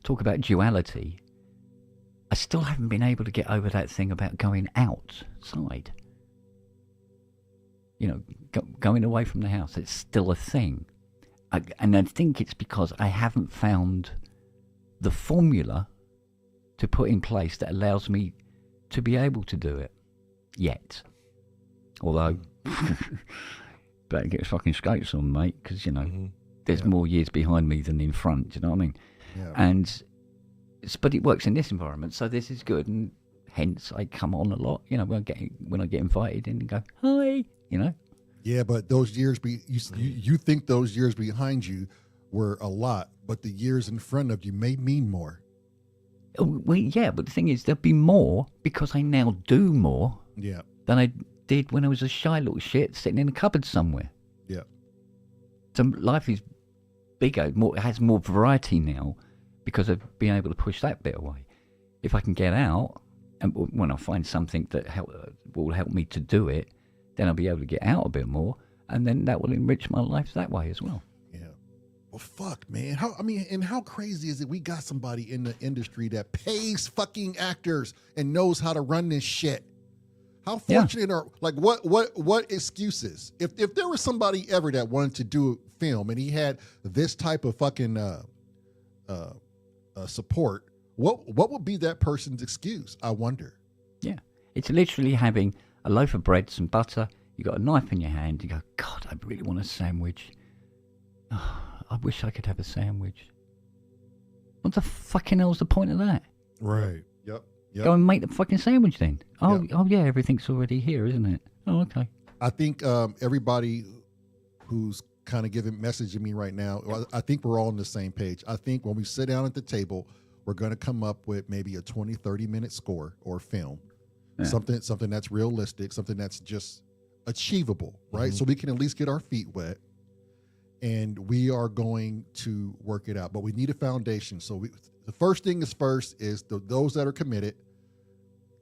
talk about duality, I still haven't been able to get over that thing about going outside. You know, going away from the house, it's still a thing. And I think it's because I haven't found the formula to put in place that allows me to be able to do it yet. Although, better get fucking skates on, mate, because, you know, there's more years behind me than in front, do you know what I mean? Yeah. But it works in this environment, so this is good, and hence I come on a lot, you know, when I get invited in and go, hi, you know? Yeah, but those years, you think those years behind you were a lot, but the years in front of you may mean more. Well, yeah, but the thing is, there'll be more because I now do more than I did when I was a shy little shit sitting in a cupboard somewhere. Yeah. So life is bigger, has more variety now because of being able to push that bit away. If I can get out, and when I find something that will help me to do it, then I'll be able to get out a bit more, and then that will enrich my life that way as well. Yeah. Well, fuck, man. How crazy is it? We got somebody in the industry that pays fucking actors and knows how to run this shit. How fortunate are, like, what excuses? If there was somebody ever that wanted to do a film and he had this type of fucking support, what would be that person's excuse? I wonder. Yeah, it's literally having a loaf of bread, some butter, you got a knife in your hand, you go, God, I really want a sandwich. Oh, I wish I could have a sandwich. What the fucking hell's the point of that? Right. Yep. Go and make the fucking sandwich then. Oh, yeah, everything's already here, isn't it? Oh, okay. I think everybody who's kind of messaging me right now, I think we're all on the same page. I think when we sit down at the table, we're going to come up with maybe a 20, 30-minute score or film. Yeah. Something that's realistic, something that's just achievable, right? So we can at least get our feet wet, and we are going to work it out. But we need a foundation. So the first thing is those that are committed,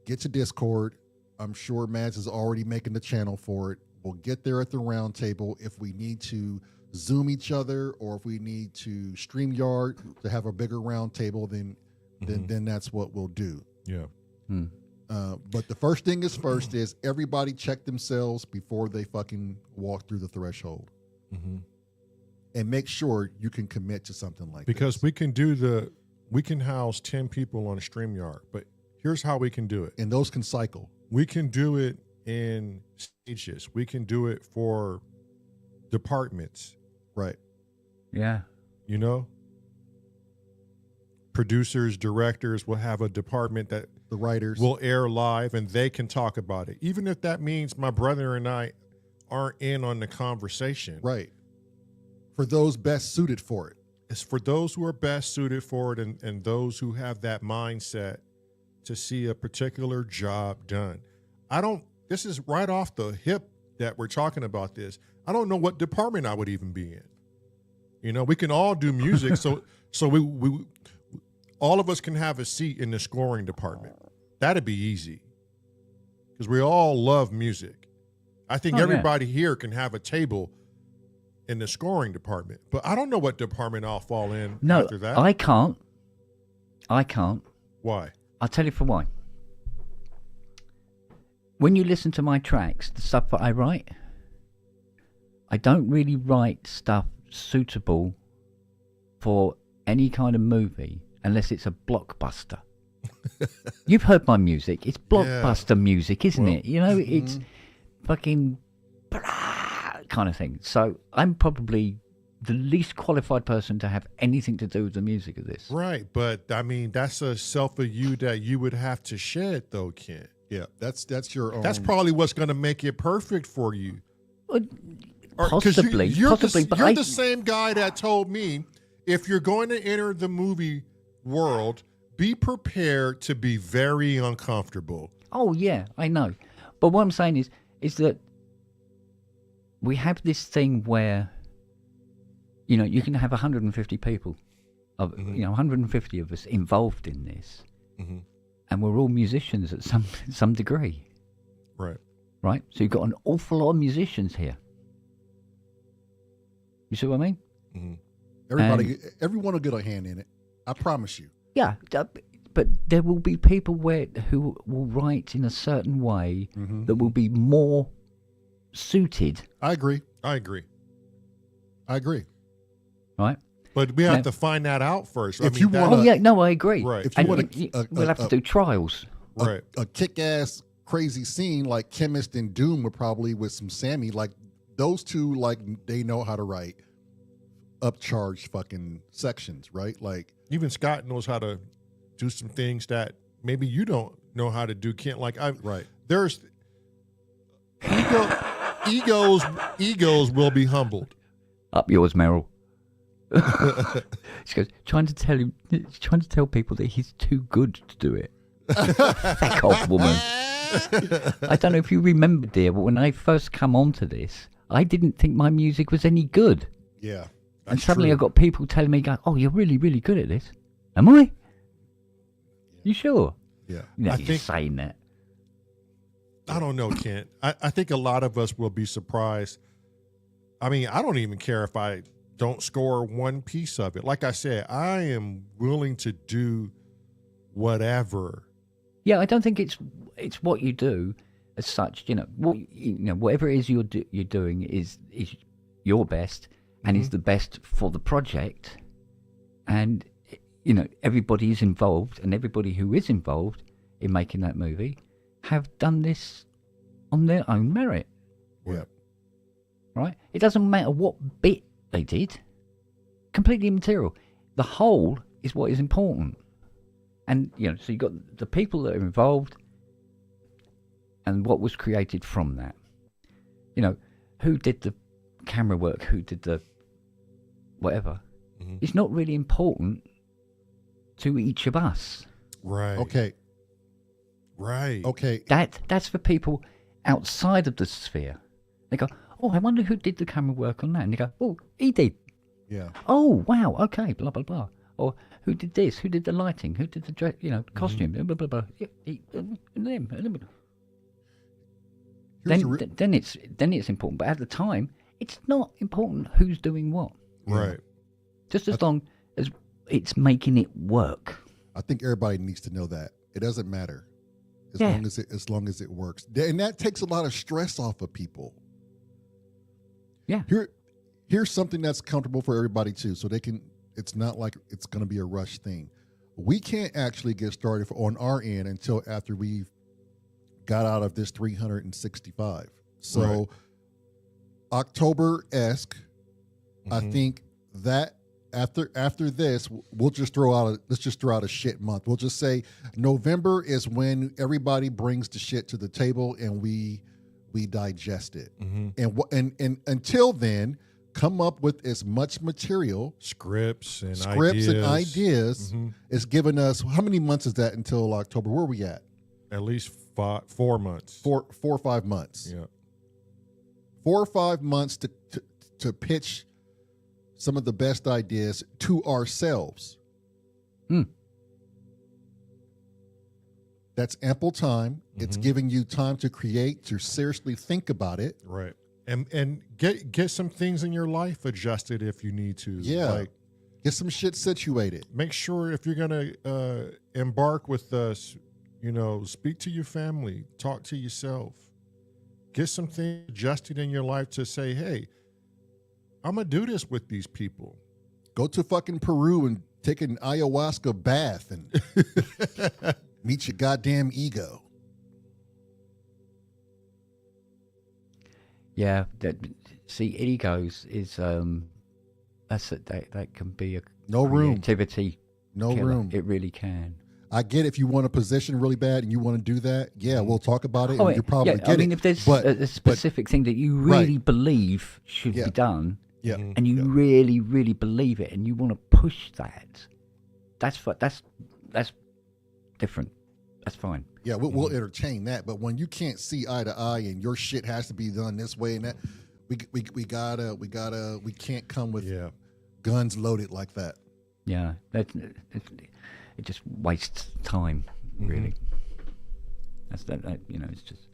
get to Discord. I'm sure Mads is already making the channel for it. We'll get there at the round table. If we need to Zoom each other, or if we need to Streamyard to have a bigger round table, then that's what we'll do. Yeah. But the first thing is everybody check themselves before they fucking walk through the threshold. And make sure you can commit to something like because this. we can house 10 people on a StreamYard, but here's how we can do it. And those can cycle. We can do it in stages. We can do it for departments. Right. Yeah. You know? Producers, directors will have a department that the writers will air live, and they can talk about it. Even if that means my brother and I aren't in on the conversation. Right. For those best suited for it. It's for those who are best suited for it, and those who have that mindset to see a particular job done. This is right off the hip that we're talking about this. I don't know what department I would even be in. You know, we can all do music, so we all of us can have a seat in the scoring department. That'd be easy because we all love music. I think everybody here can have a table in the scoring department, but I don't know what department I'll fall in after that. I can't. Why? I'll tell you for why. When you listen to my tracks, the stuff that I write, I don't really write stuff suitable for any kind of movie unless it's a blockbuster. You've heard my music. It's blockbuster music, isn't it? You know, it's fucking kind of thing. So I'm probably the least qualified person to have anything to do with the music of this. Right, but I mean, that's a self of you that you would have to shed, though, Kent. Yeah, that's your own. That's probably what's going to make it perfect for you. Well, 'Cause possibly, you're possibly, the, but you're the same guy that told me if you're going to enter the movie world, be prepared to be very uncomfortable. Oh yeah, I know. But what I'm saying is that we have this thing where, you know, you can have 150 people, of you know, 150 of us involved in this, and we're all musicians at some degree, Right. right? So you've got an awful lot of musicians here. You see what I mean? Everyone will get a hand in it. I promise you. Yeah, but there will be people who will write in a certain way that will be more suited, I agree. right? But we have to find that out first. If you want- Oh yeah, no, I agree. Right. If you want we'll have to do trials. Right. a kick-ass crazy scene like Chemist and Doom would probably with some Sammy, like those two, like they know how to write upcharged fucking sections, right? Like Even Scott knows how to do some things that maybe you don't know how to do, Kent. Like right. There's egos will be humbled. Up yours, Meryl. She goes, trying to tell people that he's too good to do it. Back off, woman. I don't know if you remember, dear, but when I first come onto this, I didn't think my music was any good. Yeah. And suddenly I got people telling me, "Oh, you're really, really good at this." Am I? You sure? Yeah. No, I you're think- saying that. I don't know, Kent. I think a lot of us will be surprised. I mean, I don't even care if I don't score one piece of it. Like I said, I am willing to do whatever. Yeah, I don't think it's what you do as such. You know, whatever it is you're doing is your best and is the best for the project. And you know, everybody is involved, and everybody who is involved in making that movie have done this on their own merit. Yeah. Right? It doesn't matter what bit they did. Completely immaterial. The whole is what is important. And, you know, so you've got the people that are involved and what was created from that. You know, who did the camera work, who did the whatever. It's not really important to each of us. Right. Okay. Right. Okay. That's for people outside of the sphere. They go, "Oh, I wonder who did the camera work on that." And they go, "Oh, he did." Yeah. "Oh, wow, okay, blah, blah, blah." Or, "Who did this? Who did the lighting? Who did the dress, costume? Blah, blah, blah. Them. Then it's important. But at the time, it's not important who's doing what. Right. Just as long as it's making it work. I think everybody needs to know that. It doesn't matter. As Yeah. long as it works. And that takes a lot of stress off of people. Yeah. Here's something that's comfortable for everybody too, so they can. It's not like it's going to be a rush thing. We can't actually get started on our end until after we've got out of this 365. So Right. October-esque, I think that after this, let's just throw out a shit month. We'll just say November is when everybody brings the shit to the table and we digest it. And until then, come up with as much material, Scripts and ideas. It's given us, how many months is that until October? Where are we at? At least 4 months. 4 or 5 months. Yeah. 4 or 5 months to pitch some of the best ideas to ourselves. That's ample time. It's giving you time to create, to seriously think about it. Right. And get some things in your life adjusted if you need to. Yeah. Like, Get some shit situated. make sure if you're gonna embark with us, speak to your family, talk to yourself, get some things adjusted in your life to say, hey, I'm gonna do this with these people. Go to fucking Peru and take an ayahuasca bath and meet your goddamn ego. Yeah, egos is that can be a No room. creativity No killer. room. It really can. I get if you want a position really bad and you want to do that. Yeah, we'll talk about it. And you probably get I mean, it. if there's but, a specific thing that you really believe should Yeah. be done, yeah, and you really, really believe it, and you want to push that, that's different. That's fine. yeah, we'll entertain that. But when you can't see eye to eye and your shit has to be done this way and that, we can't come with guns loaded like that. Yeah, it just wastes time, really. That's that. It's just.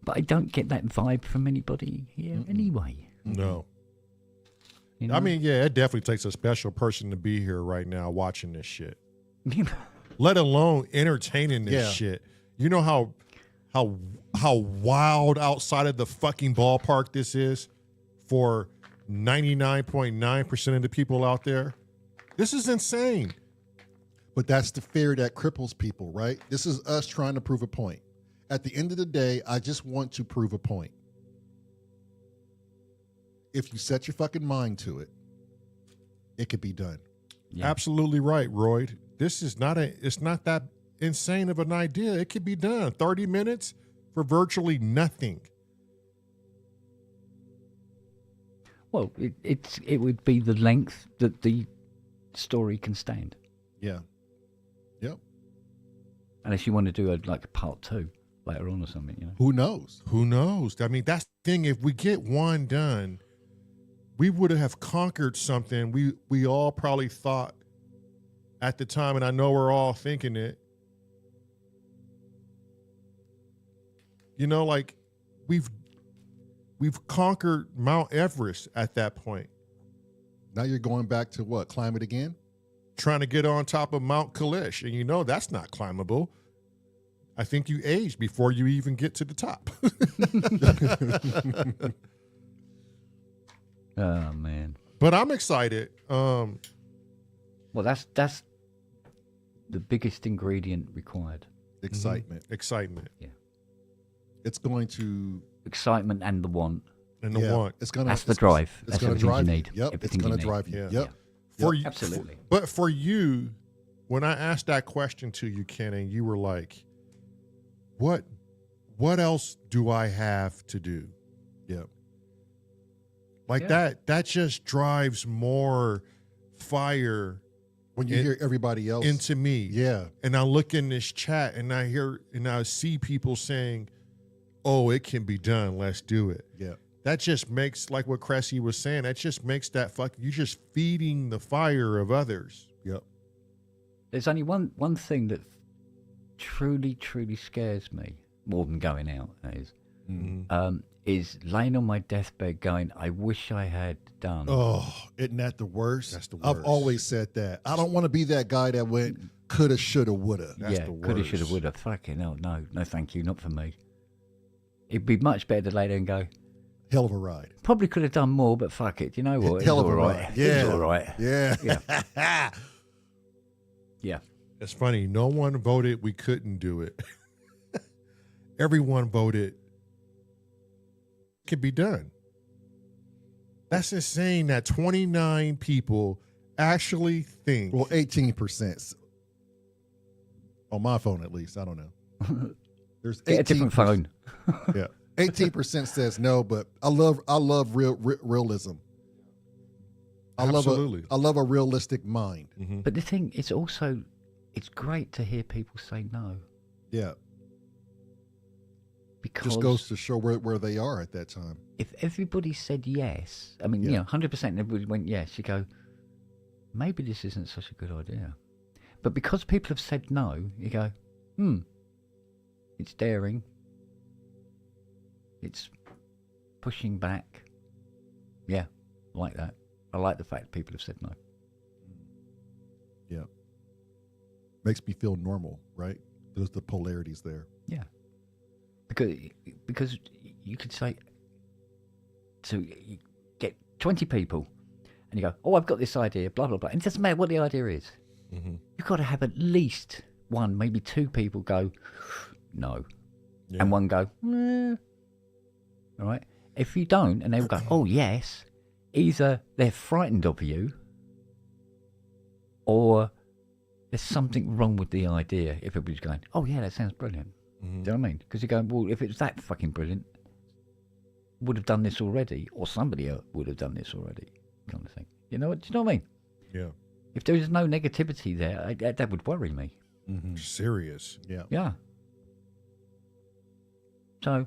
But I don't get that vibe from anybody here anyway. No. You know? I mean, yeah, it definitely takes a special person to be here right now watching this shit. Let alone entertaining this shit. You know how wild outside of the fucking ballpark this is for 99.9% of the people out there? This is insane. But that's the fear that cripples people, right? This is us trying to prove a point. At the end of the day, I just want to prove a point. If you set your fucking mind to it, it could be done. Yeah. Absolutely right, Roy. This is it's not that insane of an idea. It could be done. 30 minutes for virtually nothing. Well, it would be the length that the story can stand. Yeah. Yep. Unless you want to do a part 2 later on or something, you know. Who knows? Who knows? I mean, that's the thing. If we get one done, we would have conquered something we all probably thought at the time, and I know we're all thinking it. You know, like we've conquered Mount Everest at that point. Now you're going back to what? Climb it again? Trying to get on top of Mount Kalish, and you know that's not climbable. I think you age before you even get to the top. Oh man. But I'm excited. Well, that's the biggest ingredient required. Excitement. Excitement. Yeah. It's going to Excitement and the want. And the want. It's gonna. That's the drive. It's That's going to everything drive you you. need. Yep. It's Everything going you to need. drive you. Yeah. Yep. For Yep. you, Absolutely. But for you, when I asked that question to you, Ken, and you were like, what else do I have to do? Yep. Like that just drives more fire When you hear everybody else into me. Yeah. And I look in this chat and I hear and I see people saying, oh, it can be done. Let's do it. Yeah. That just makes, like what Cressy was saying, that just makes that you're just feeding the fire of others. Yep. There's only one thing that truly, truly scares me more than going out. That is laying on my deathbed going, I wish I had done. Oh, isn't that the worst? That's the I've worst. always said that. I don't want to be that guy that went coulda, shoulda, woulda. That's yeah, the coulda, worst. shoulda, woulda. Fucking hell, no, thank you, not for me. It'd be much better to lay there and go, Hell of a ride. probably could have done more, but fuck it. You know what? Hell It's of a all ride. right. Yeah. It's all right. Yeah. Yeah. It's funny. No one voted we couldn't do it. Everyone voted it could be done. That's insane that 29 people actually think. Well, 18%. On my phone, at least. I don't know. There's Get a different phone. Yeah. 18% says no, but I love realism. Absolutely. I love a realistic mind. But the thing, it's great to hear people say no. Yeah. Because Just goes to show where they are at that time. if everybody said yes, I mean, Yeah. 100% everybody went yes, you go, maybe this isn't such a good idea. But because people have said no, you go, it's daring. It's pushing back. Yeah, I like that. I like the fact people have said no. Yeah. Makes me feel normal, right? There's the polarities there. Yeah. Because you could say, so you get 20 people and you go, oh, I've got this idea, blah, blah, blah. And it doesn't matter what the idea is. You've got to have at least one, maybe two people go, no. Yeah. And one go, all right. If you don't, and they'll go, oh, yes, either they're frightened of you, or there's something wrong with the idea. If everybody's going, oh yeah, that sounds brilliant. Do you know what I mean? Because you're going, well, if it's that fucking brilliant, would have done this already, or somebody else would have done this already, kind of thing. You know what? Do you know what I mean? Yeah. If there was no negativity there, that would worry me. Serious. Yeah. Yeah. So.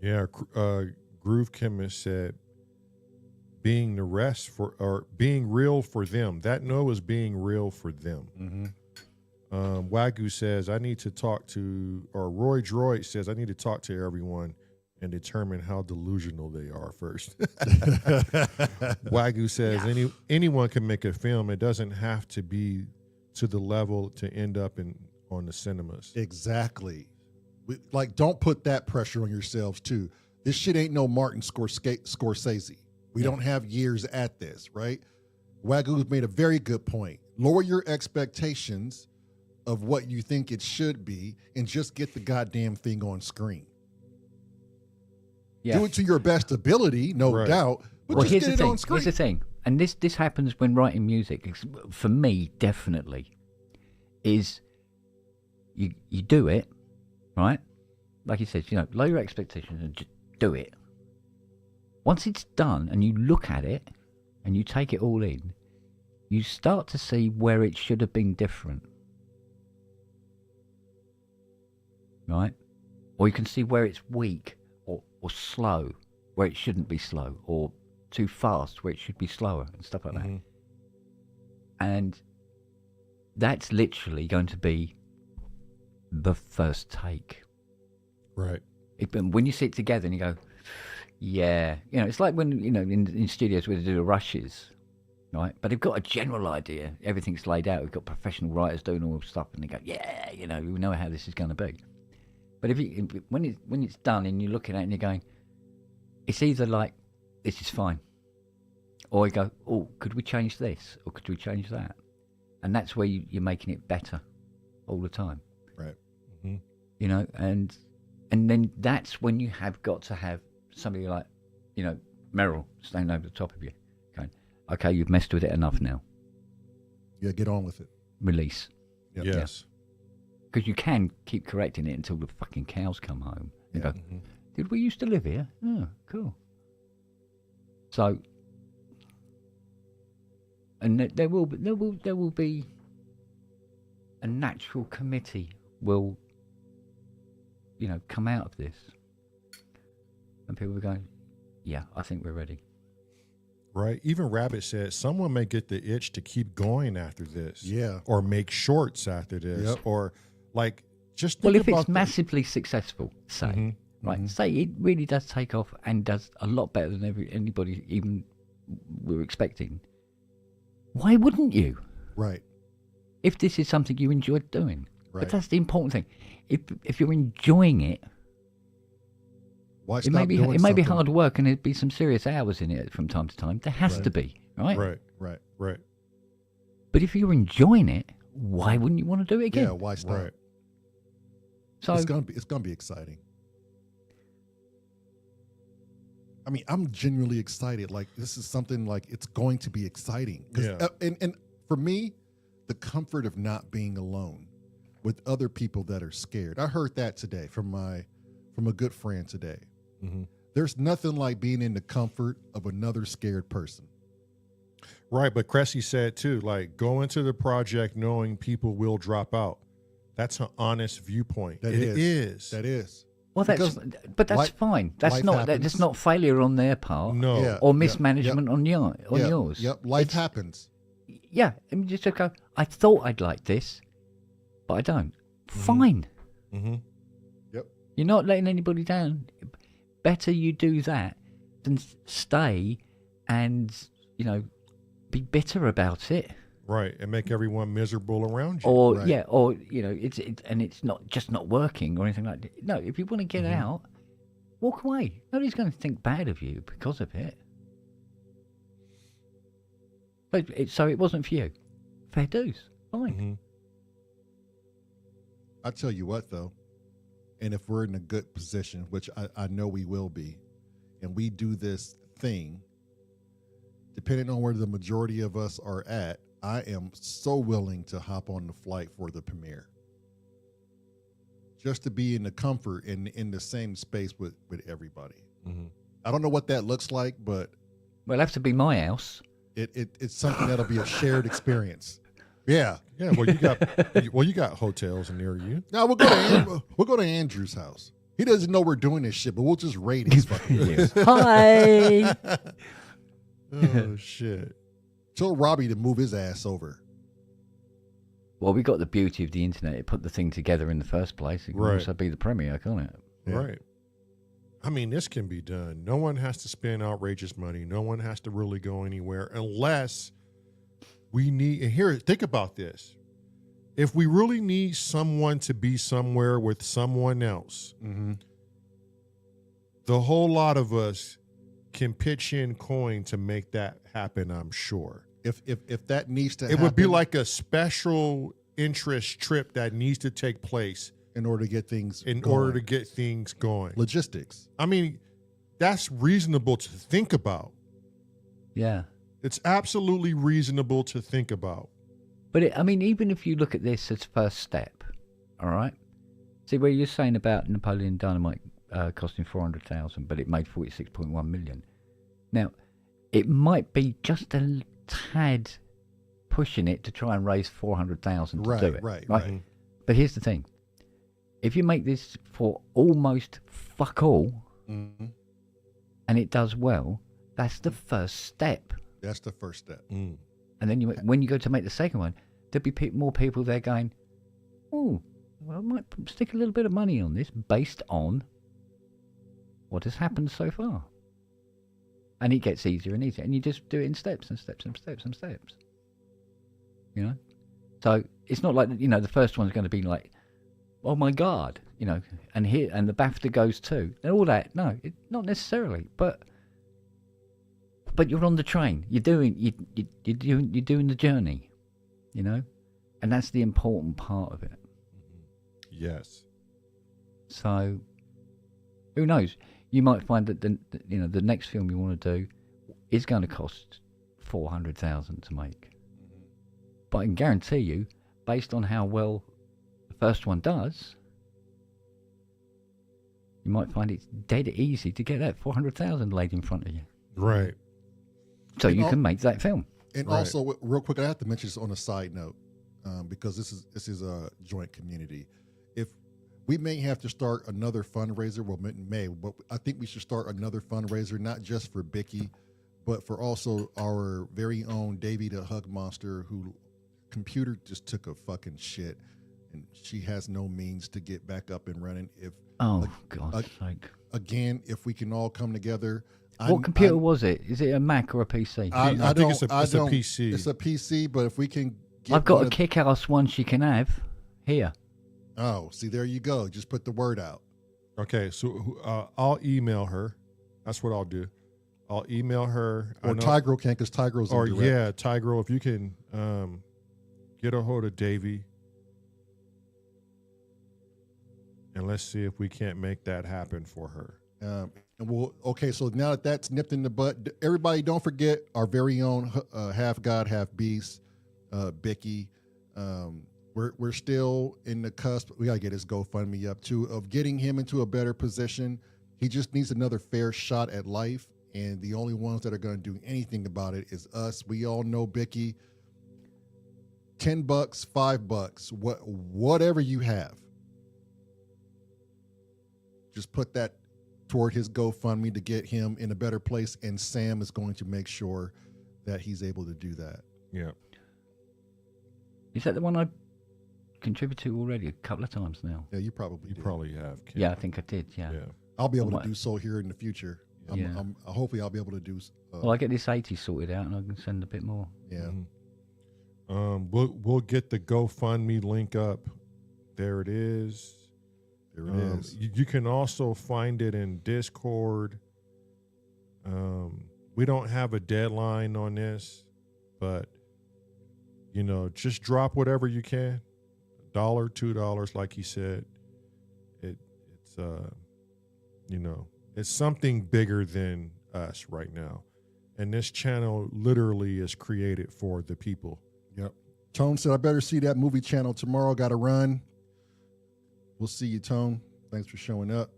Yeah. Groove Chemist said, being the rest for, or being real for them. That no is being real for them. Wagyu says, I need to talk to, or Roy Droid says, I need to talk to everyone and determine how delusional they are first. Wagyu says, anyone can make a film. It doesn't have to be to the level to end up on the cinemas. Exactly. Like, don't put that pressure on yourselves too. This shit ain't no Martin Scorsese. We don't have years at this, right? Wagyu's made a very good point. Lower your expectations of what you think it should be and just get the goddamn thing on screen. Yeah. Do it to your best ability, no doubt, but just get it on screen. Here's the thing, and this happens when writing music. For me, definitely, is you do it, right? Like you said, lower your expectations and just do it. Once it's done and you look at it and you take it all in, you start to see where it should have been different. Right? Or you can see where it's weak or slow, where it shouldn't be slow, or too fast, where it should be slower, and stuff like that. And that's literally going to be the first take. Right. When you sit together and you go, yeah, it's like when, in studios where they do the rushes, right? But they've got a general idea. Everything's laid out. We've got professional writers doing all this stuff, and they go, yeah, we know how this is going to be. But when it's done and you're looking at it and you're going, it's either like, this is fine, or you go, oh, could we change this, or could we change that? And that's where you're making it better all the time. Right. And then that's when you have got to have somebody like, Meryl standing over the top of you, going, okay, you've messed with it enough now. Yeah, get on with it. Release. Yep. Yes. Because you can keep correcting it until the fucking cows come home. You go, did we used to live here? Oh, cool. So, and there will be a natural committee will, come out of this, and people are going, yeah, I think we're ready. Right. Even Rabbit said someone may get the itch to keep going after this. Yeah. Or make shorts after this. Yep. Or like just think well, if about it's massively successful, say, right, say it really does take off and does a lot better than anybody even were expecting. Why wouldn't you? Right. If this is something you enjoyed doing. Right. But that's the important thing. If you're enjoying it, Why it stop may be doing it may be something? hard work, and there'd be some serious hours in it from time to time. There has to be, right? Right. But if you're enjoying it, why wouldn't you want to do it again? Yeah, why stop? Right. So It's gonna be exciting. I mean, I'm genuinely excited. Like, this is something like it's going to be exciting. Yeah. And for me, the comfort of not being alone with other people that are scared. I heard that today from a good friend today. There's nothing like being in the comfort of another scared person. Right. But Cressy said too, like, go into the project knowing people will drop out. That's an honest viewpoint. That It is. That is. well, that's life- fine. That's life not happens. that's not failure on their part, No. Yeah. or mismanagement on yours. Yep. Life happens. Yeah, I mean, just to go, I thought I'd like this, but I don't. Fine. Yep. You're not letting anybody down. Better you do that than stay and, be bitter about it. Right. And make everyone miserable around you. Or, Right. it's not just not working or anything like that. No, if you want to get out, walk away. Nobody's going to think bad of you because of it. But so it wasn't for you. Fair dues. Fine. I tell you what, though, and if we're in a good position, which I know we will be, and we do this thing, depending on where the majority of us are at, I am so willing to hop on the flight for the premiere. Just to be in the comfort and in the same space with everybody. Mm-hmm. I don't know what that looks like, but Well, it'll have to be my house. it's something that'll be a shared experience. Yeah. Yeah, well, you got hotels near you. Now we'll go to Andrew's house. He doesn't know we're doing this shit, but we'll just raid his fucking place. Hi. Oh shit! Tell Robbie to move his ass over. Well, we got the beauty of the internet. It put the thing together in the first place. It can Right. also be the premiere, can't it? Yeah. Right. I mean, this can be done. No one has to spend outrageous money. No one has to really go anywhere unless we need. And here, think about this. If we really need someone to be somewhere with someone else, Mm-hmm. the whole lot of us can pitch in coin to make that happen, I'm sure. If that needs to It happen, would be like a special interest trip that needs to take place in order to get things in going. order to get things going. Logistics. I mean, that's reasonable to think about. Yeah. It's absolutely reasonable to think about. But I mean, even if you look at this as first step, all right? See, where you're saying about Napoleon Dynamite costing 400,000, but it made 46.1 million. Now, it might be just a tad pushing it to try and raise 400,000 to Right, do it. right. But here's the thing: if you make this for almost fuck all, Mm-hmm. and it does well, that's the first step. That's the first step. Mm. And then when you go to make the second one, there'll be more people there going, oh, well, I might stick a little bit of money on this based on what has happened so far. And it gets easier and easier. And you just do it in steps and steps and steps and steps. You know? So it's not like, you know, the first one's going to be like, oh my God, you know, and the BAFTA goes too. And all that. No, not necessarily. But you're on the train. You're doing the journey, you know, and that's the important part of it. Yes. So, who knows? You might find that the next film you want to do is going to cost 400,000 to make. But I can guarantee you, based on how well the first one does, you might find it's dead easy to get that 400,000 laid in front of you. Right. So And you can make that film. And Right. also, real quick, I have to mention this on a side note, because this is a joint community. If we may have to start another fundraiser, well, may, but I think we should start another fundraiser, not just for Bicky, but for also our very own Davy the Hug Monster, who computer just took a fucking shit, and she has no means to get back up and running. If God's sake. again, if we can all come together. What computer was it? Is it a Mac or a PC? I think it's a PC. It's a PC, but if we can get I've got one a of- kick-ass one she can have here. Oh, see, there you go. Just put the word out. Okay, so I'll email her. That's what I'll do. I'll email her. Or Tigro can, because Tigro's Or indirect. yeah, Tigro, if you can get a hold of Davey, and let's see if we can't make that happen for her. And okay, so now that that's nipped in the butt, everybody don't forget our very own half God, half beast, Bicky. We're still in the cusp. We gotta get his GoFundMe up too, of getting him into a better position. He just needs another fair shot at life, and the only ones that are gonna do anything about it is us. We all know Bicky. $10, $5, whatever you have. Just put that toward his GoFundMe to get him in a better place, and Sam is going to make sure that he's able to do that. Yeah. Is that the one I contributed to already a couple of times now? Yeah, you probably You did. probably have. Ken. Yeah, I think I did, yeah. Yeah. I'll be able What? to do so here in the future. Yeah. Hopefully I'll be able to do. Well, I get this 80 sorted out and I can send a bit more. Yeah. We'll get the GoFundMe link up. There it is. There it is. You can also find it in Discord. We don't have a deadline on this, but you know, just drop whatever you can. $1, $2, like he said. It's you know, it's something bigger than us right now. And this channel literally is created for the people. Yep. Tone said, I better see that movie channel tomorrow. Got to run. We'll see you, Tone. Thanks for showing up.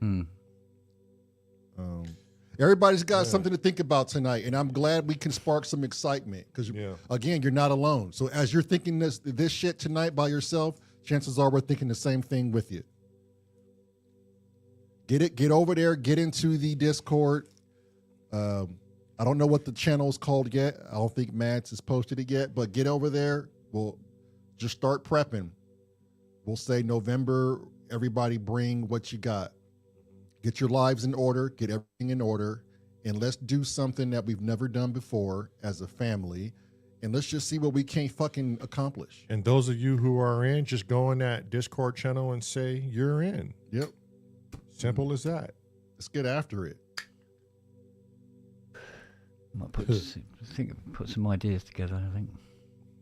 Everybody's got something to think about tonight, and I'm glad we can spark some excitement because, again, you're not alone. So as you're thinking this shit tonight by yourself, chances are we're thinking the same thing with you. Get over there, get into the Discord. I don't know what the channel is called yet. I don't think Mads has posted it yet, but get over there. We'll just start prepping. We'll say November, everybody bring what you got. Get your lives in order, get everything in order, and let's do something that we've never done before as a family, and let's just see what we can't fucking accomplish. And those of you who are in, just go in that Discord channel and say you're in. Yep. Simple as that. Let's get after it. Might put some ideas together, I think.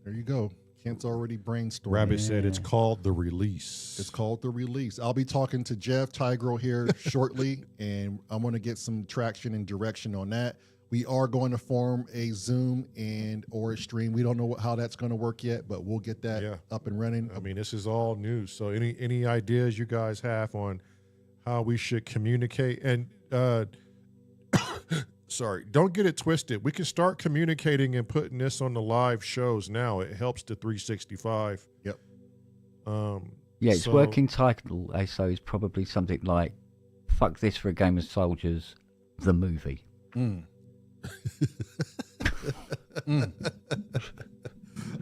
There you go. Kent's already brainstorming. Rabbit said it's called The Release. It's called The Release. I'll be talking to Jeff Tigro here shortly, and I want to get some traction and direction on that. We are going to form a Zoom or a stream. We don't know how that's going to work yet, but we'll get that up and running. I mean, this is all news. So any ideas you guys have on how we should communicate? And sorry, don't get it twisted. We can start communicating and putting this on the live shows now. It helps the 365. Yep. Its working title, so is probably something like "Fuck This for a Game of Soldiers," the movie. I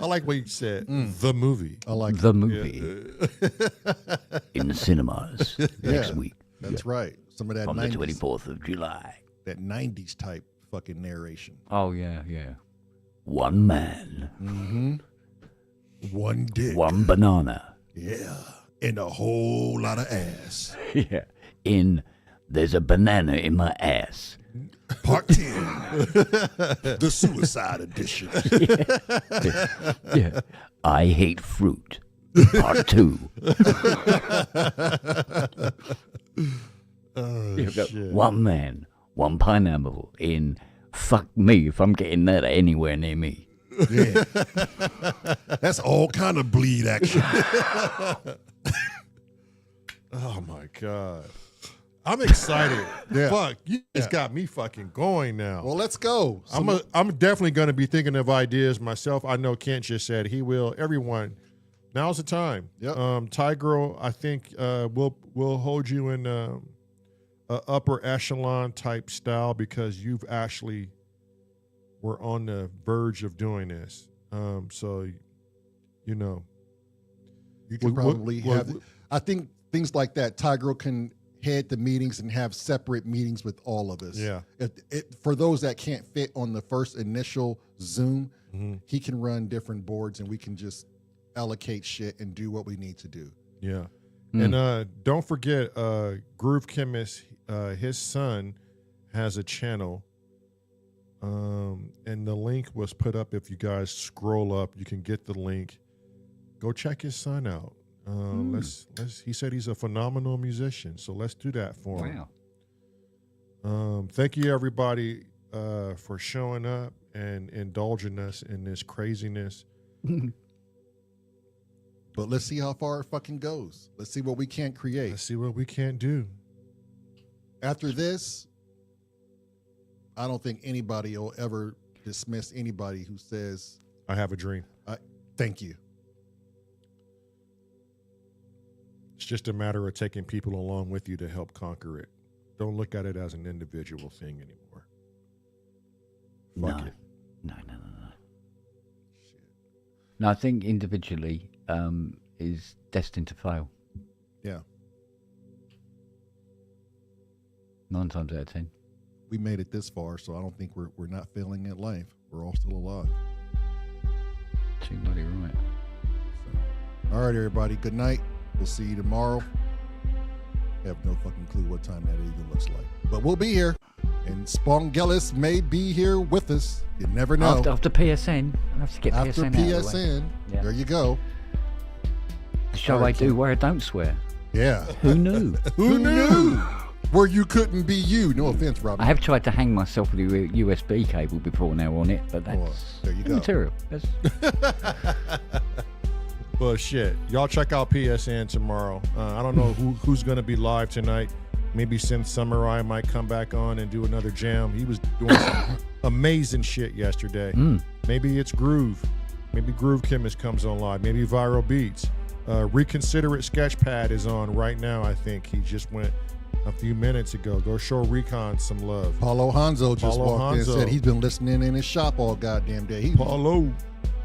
like what you said. The movie. I like the movie in the cinemas next week. That's right. Some of that on 90s, the 24th of July. That 90s type fucking narration. Oh yeah. One man. One dick. One banana. Yeah. And a whole lot of ass. Yeah. There's a banana in my ass. Part 10. The Suicide Edition. Yeah. I hate fruit. Part 2. Shit. One man, one pineapple in fuck me if I'm getting that anywhere near me. Yeah. That's all kind of bleed action. Oh my God. I'm excited. Fuck, you just got me fucking going now. Well, let's go. I'm definitely going to be thinking of ideas myself. I know Kent just said he will. Everyone, now's the time. Yep. Tigro, I think we'll hold you in a upper echelon type style because you've actually were on the verge of doing this. So, you know, you can probably have. I think things like that. Tigro can head the meetings and have separate meetings with all of us. Yeah. For those that can't fit on the first initial Zoom, he can run different boards and we can just allocate shit and do what we need to do. Yeah. And don't forget, Groove Chemist, his son has a channel. And the link was put up. If you guys scroll up, you can get the link. Go check his son out. He said he's a phenomenal musician, so let's do that for him. Wow. Thank you everybody for showing up and indulging us in this craziness. But let's see how far it fucking goes. Let's see what we can create. Let's see what we can do. After this, I don't think anybody will ever dismiss anybody who says, I have a dream. Thank you. It's just a matter of taking people along with you to help conquer it. Don't look at it as an individual thing anymore. Fuck it. No. Shit. No, I think individually is destined to fail. Yeah. 9 times out of 10. We made it this far, so I don't think we're not failing at life. We're all still alive. Too bloody right. So, all right, everybody. Good night. We'll see you tomorrow. I have no fucking clue what time that even looks like. But we'll be here. And Spongelis may be here with us. You never know. After PSN. I'll have to get After PSN out of the way. Yeah. There you go. The show I do where I don't swear. Yeah. Who knew? Who knew? where you couldn't be you. No offense, Robert. I have tried to hang myself with a USB cable before now on it, but that's there you go. material. That's, Well, shit. Y'all check out PSN tomorrow. I don't know who's going to be live tonight. Maybe Sin Samurai might come back on and do another jam. He was doing some amazing shit yesterday. Maybe it's Groove. Maybe Groove Chemist comes on live. Maybe Viral Beats. Reconsiderate Sketchpad is on right now, I think. He just went a few minutes ago. Go show Recon some love. Paulo Hanzo just Paulo walked in and Hanzo. said he's been listening in his shop all goddamn day. Paulo.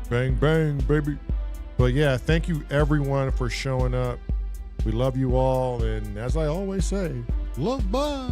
Bang, bang, baby. But yeah, thank you everyone for showing up. We love you all. And as I always say, Love, bye.